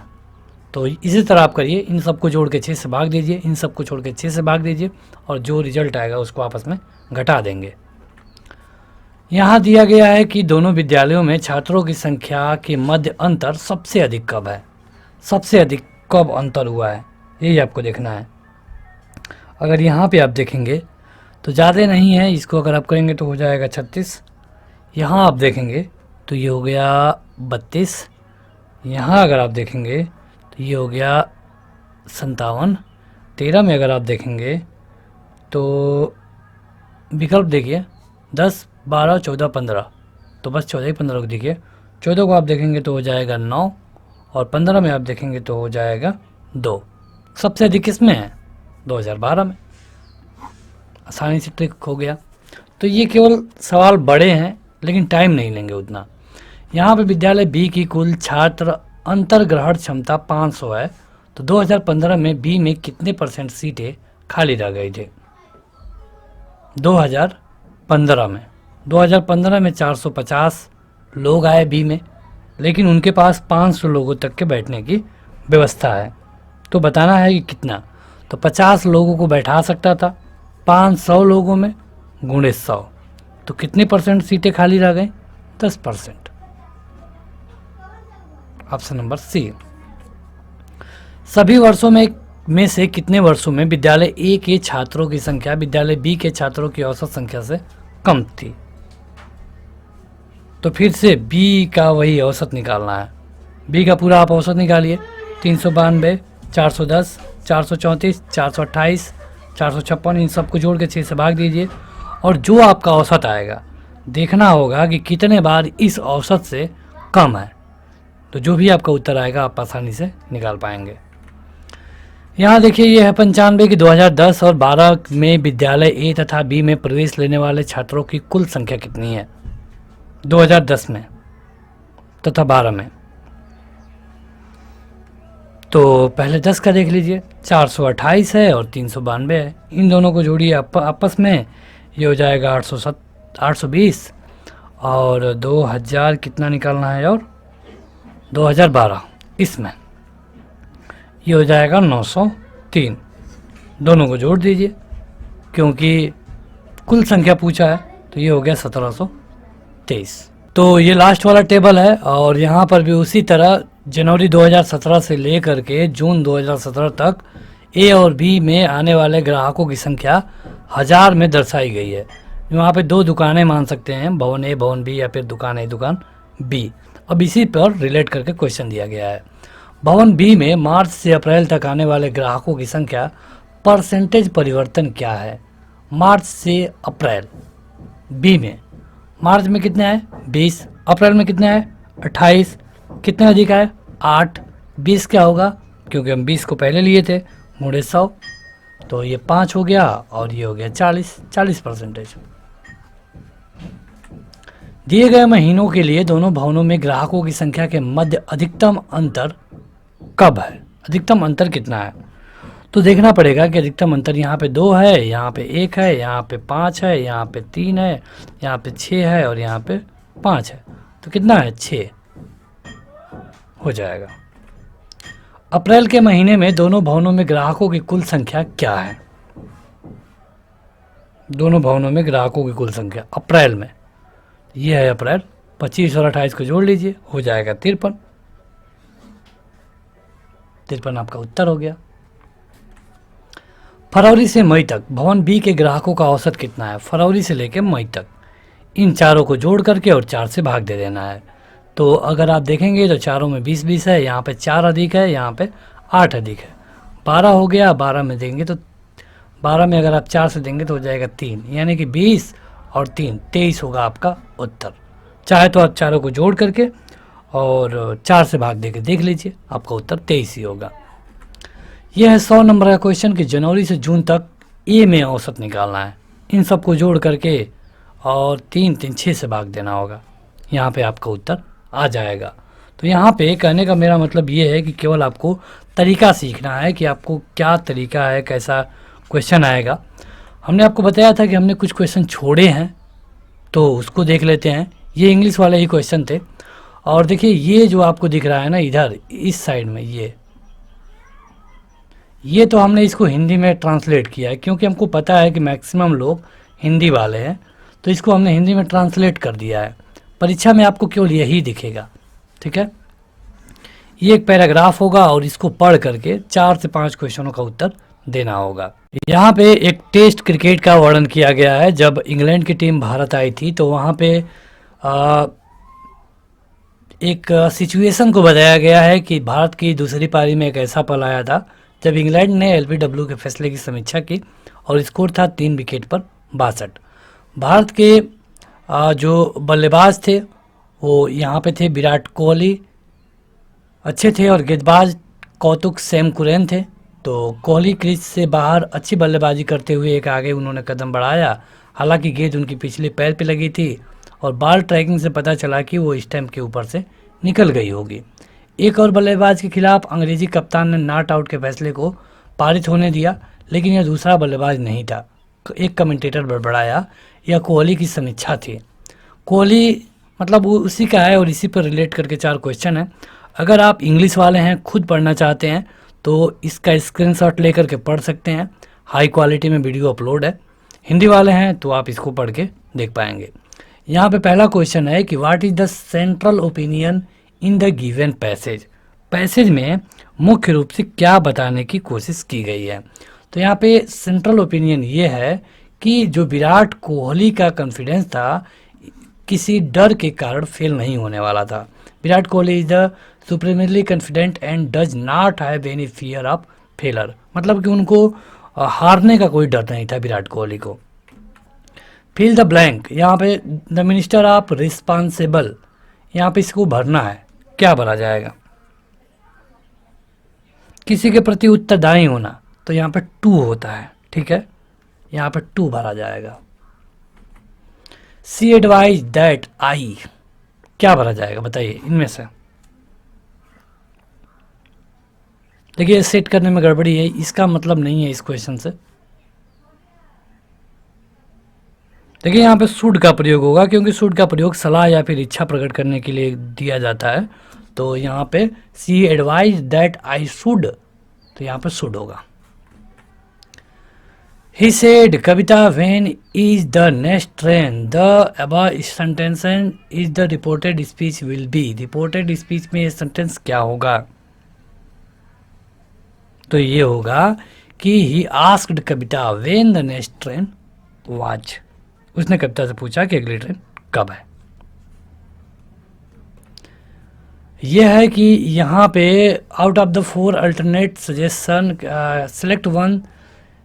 तो इसी तरह आप करिए, इन सबको जोड़ के 6 से भाग दीजिए, इन सबको छोड़ के 6 से भाग दीजिए, और जो रिजल्ट आएगा उसको आपस में घटा देंगे। यहाँ दिया गया है कि दोनों विद्यालयों में छात्रों की संख्या के मध्य अंतर सबसे अधिक कब है, सबसे अधिक कब अंतर हुआ है, यही आपको देखना है। अगर यहाँ पे आप देखेंगे तो ज़्यादा नहीं है, इसको अगर आप करेंगे तो हो जाएगा 36, यहाँ आप देखेंगे तो ये हो गया 32, यहाँ अगर आप देखेंगे तो ये हो गया 57, 13 में अगर आप देखेंगे तो विकल्प देखिए 10, 12, 14, 15, तो बस 14 ही 15 को देखिए। 14 को आप देखेंगे तो हो जाएगा 9, और 15 में आप देखेंगे तो हो जाएगा 2। सबसे अधिक किसमें है, 2012 में। आसानी से ट्रिक हो गया। तो ये केवल सवाल बड़े हैं लेकिन टाइम नहीं लेंगे उतना। यहाँ पे विद्यालय बी की कुल छात्र अंतर्ग्रहण क्षमता 500 है, तो 2015 में बी में कितने % सीटें खाली रह गई थे? 2015 में 450 लोग आए बी में, लेकिन उनके पास 500 लोगों तक के बैठने की व्यवस्था है। तो बताना है कि कितना, तो 50 लोगों को बैठा सकता था, 500 लोगों में गुणे 100, तो कितने % सीटें खाली रह गई? 10%। Option number C. सभी वर्षों में से कितने वर्षों में विद्यालय ए के छात्रों की संख्या विद्यालय बी के छात्रों की औसत संख्या से कम थी? तो फिर से बी का वही औसत निकालना है। बी का पूरा आप औसत निकालिए। 392, 410, 434, 428, 456, इन सबको जोड़ के 6 से भाग दीजिए और जो आपका औसत आएगा देखना होगा कि कितने बार इस औसत से कम है। तो जो भी आपका उत्तर आएगा आप आसानी से निकाल पाएंगे। यहाँ देखिए ये है 95 कि 2010 और 12 में विद्यालय ए तथा बी में प्रवेश लेने वाले छात्रों की कुल संख्या कितनी है 2010 में तथा 12 में। तो पहले 10 का देख लीजिए, 428 है और 392 है। इन दोनों को जोड़िए आपस में, ये हो जाएगा 820 और 2000 कितना निकालना है और 2012 इसमें ये हो जाएगा 903। दोनों को जोड़ दीजिए क्योंकि कुल संख्या पूछा है, तो ये हो गया 1723। तो ये लास्ट वाला टेबल है और यहाँ पर भी उसी तरह जनवरी 2017 से लेकर के जून 2017 तक ए और बी में आने वाले ग्राहकों की संख्या 1000 में दर्शाई गई है। वहाँ पे 2 दुकानें मान सकते हैं, भवन ए भवन बी या फिर दुकान ए दुकान बी। अब इसी पर रिलेट करके क्वेश्चन दिया गया है। भवन बी में मार्च से अप्रैल तक आने वाले ग्राहकों की संख्या परसेंटेज परिवर्तन क्या है? मार्च से अप्रैल बी में, मार्च में कितने आए 20, अप्रैल में कितने आए 28, कितने अधिक आए 8, 20 क्या होगा क्योंकि हम 20 को पहले लिए थे मुड़े 100, तो ये 5 हो गया और ये हो गया 40%। दिए गए महीनों के लिए दोनों भवनों में ग्राहकों की संख्या के मध्य अधिकतम अंतर कब है? अधिकतम अंतर कितना है? तो देखना पड़ेगा कि अधिकतम अंतर यहाँ पे 2 है, यहाँ पे 1 है, यहाँ पे 5 है, यहाँ पे 3 है, यहाँ पे 6 है और यहाँ पे 5 है। तो कितना है 6 हो जाएगा। अप्रैल के महीने में दोनों भवनों में ग्राहकों की कुल संख्या क्या है? दोनों भवनों में ग्राहकों की कुल संख्या अप्रैल में, ये है अप्रैल, 25 और 28 को जोड़ लीजिए, हो जाएगा 53। 53 आपका उत्तर हो गया। फरवरी से मई तक भवन बी के ग्राहकों का औसत कितना है? फरवरी से लेकर मई तक इन चारों को जोड़ करके और 4 से भाग दे देना है। तो अगर आप देखेंगे तो चारों में 20-20 है, यहाँ पे 4 अधिक है, यहाँ पे 8 अधिक है, 12 हो गया। 12 में देंगे तो 12 में अगर आप 4 से देंगे तो हो जाएगा 3, यानी कि 20 और 3 23 होगा आपका उत्तर। चाहे तो आप चारों को जोड़ करके और 4 से भाग दे के देख लीजिए, आपका उत्तर 23 ही होगा। यह है 100 नंबर का क्वेश्चन कि जनवरी से जून तक ए में औसत निकालना है। इन सबको जोड़ करके और 3 से भाग देना होगा, यहाँ पे आपका उत्तर आ जाएगा। तो यहाँ पे कहने का मेरा मतलब ये है कि केवल आपको तरीका सीखना है कि आपको क्या तरीका है, कैसा क्वेश्चन आएगा। हमने आपको बताया था कि हमने कुछ क्वेश्चन छोड़े हैं, तो उसको देख लेते हैं। ये इंग्लिश वाले ही क्वेश्चन थे और देखिए ये जो आपको दिख रहा है ना इधर इस साइड में, ये तो हमने इसको हिंदी में ट्रांसलेट किया है क्योंकि हमको पता है कि मैक्सिमम लोग हिंदी वाले हैं, तो इसको हमने हिंदी में ट्रांसलेट कर दिया है। परीक्षा में आपको केवल यही दिखेगा, ठीक है। ये एक पैराग्राफ होगा और इसको पढ़ करके 4 से 5 क्वेश्चनों का उत्तर देना होगा। यहाँ पे एक टेस्ट क्रिकेट का वर्णन किया गया है। जब इंग्लैंड की टीम भारत आई थी तो वहाँ पे एक सिचुएशन को बताया गया है कि भारत की दूसरी पारी में एक ऐसा पल आया था जब इंग्लैंड ने एलबीडब्ल्यू के फैसले की समीक्षा की और स्कोर था 3 विकेट पर 62। भारत के जो बल्लेबाज थे वो यहाँ पे थे विराट कोहली अच्छे थे और गेंदबाज कौतुक सेमकुरेन थे। तो कोहली क्रीज से बाहर अच्छी बल्लेबाजी करते हुए एक आगे उन्होंने कदम बढ़ाया, हालांकि गेंद उनकी पिछले पैर पे लगी थी और बॉल ट्रैकिंग से पता चला कि वो स्टैम्प के ऊपर से निकल गई होगी। एक और बल्लेबाज के खिलाफ अंग्रेजी कप्तान ने नॉट आउट के फैसले को पारित होने दिया, लेकिन यह दूसरा बल्लेबाज नहीं था। एक कमेंटेटर बड़बड़ाया, यह कोहली की समीक्षा थी। कोहली मतलब वो उसी का है और इसी पर रिलेट करके 4 क्वेश्चन हैं। अगर आप इंग्लिश वाले हैं, खुद पढ़ना चाहते हैं तो इसका स्क्रीनशॉट लेकर के पढ़ सकते हैं, हाई क्वालिटी में वीडियो अपलोड है। हिंदी वाले हैं तो आप इसको पढ़ के देख पाएंगे। यहाँ पे पहला क्वेश्चन है कि what is the central opinion in the given passage. Passage में मुख्य रूप से क्या बताने की कोशिश की गई है। तो यहाँ पे सेंट्रल ओपिनियन ये है कि जो विराट कोहली का कॉन्फिडेंस था किसी डर के कारण फेल नहीं होने वाला था। Virat Kohli is the supremely confident and does not have any fear of failure, मतलब कि उनको हारने का कोई डर नहीं था विराट कोहली को। फिल द ब्लैंक, यहाँ पे द मिनिस्टर ऑफ रिस्पॉन्सिबल, यहाँ पे इसको भरना है, क्या भरा जाएगा। किसी के प्रति उत्तरदायी होना, तो यहाँ पे टू होता है, ठीक है, यहाँ पे टू भरा जाएगा। सी एडवाइज दैट आई, क्या भरा जाएगा बताइए इनमें से। देखिए सेट करने में गड़बड़ी है, इसका मतलब नहीं है इस क्वेश्चन से। देखिए यहाँ पे शुड का प्रयोग होगा, क्योंकि शुड का प्रयोग सलाह या फिर इच्छा प्रकट करने के लिए दिया जाता है। तो यहाँ पे सी एडवाइज दैट आई शुड, तो यहाँ पे शुड होगा। He said Kavita when is the next train, the above sentence is the reported speech will be. Reported speech में ये सेंटेंस क्या होगा, तो ये होगा कि he asked Kavita when the next train was. उसने कविता से पूछा कि अगली ट्रेन कब है। यह है कि यहाँ पे out of the 4 alternate suggestion select one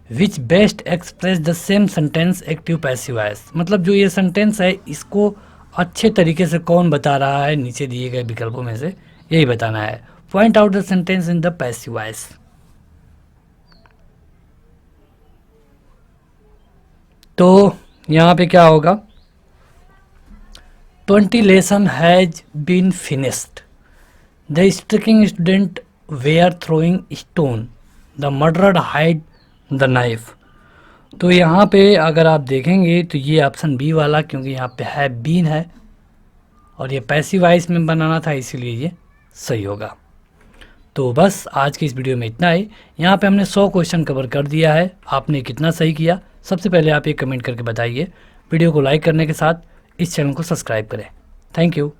which best express the same sentence active passive voice. मतलब जो ये सेंटेंस है इसको अच्छे तरीके से कौन बता रहा है नीचे दिए गए विकल्पों में से, यही बताना है। Point out the sentence in the passive voice. तो यहाँ पे क्या होगा, 20 lesson has been finished, the striking student were throwing stone, the murdered hide the knife. तो यहाँ पे अगर आप देखेंगे तो ये ऑप्शन बी वाला, क्योंकि यहाँ पे है बीन है और ये पैसिव वॉइस में बनाना था, इसीलिए ये सही होगा। तो बस आज की इस वीडियो में इतना ही। यहाँ पे हमने 100 क्वेश्चन कवर कर दिया है। आपने कितना सही किया सबसे पहले आप ये कमेंट करके बताइए। वीडियो को लाइक करने के साथ इस चैनल को सब्सक्राइब करें। Thank you.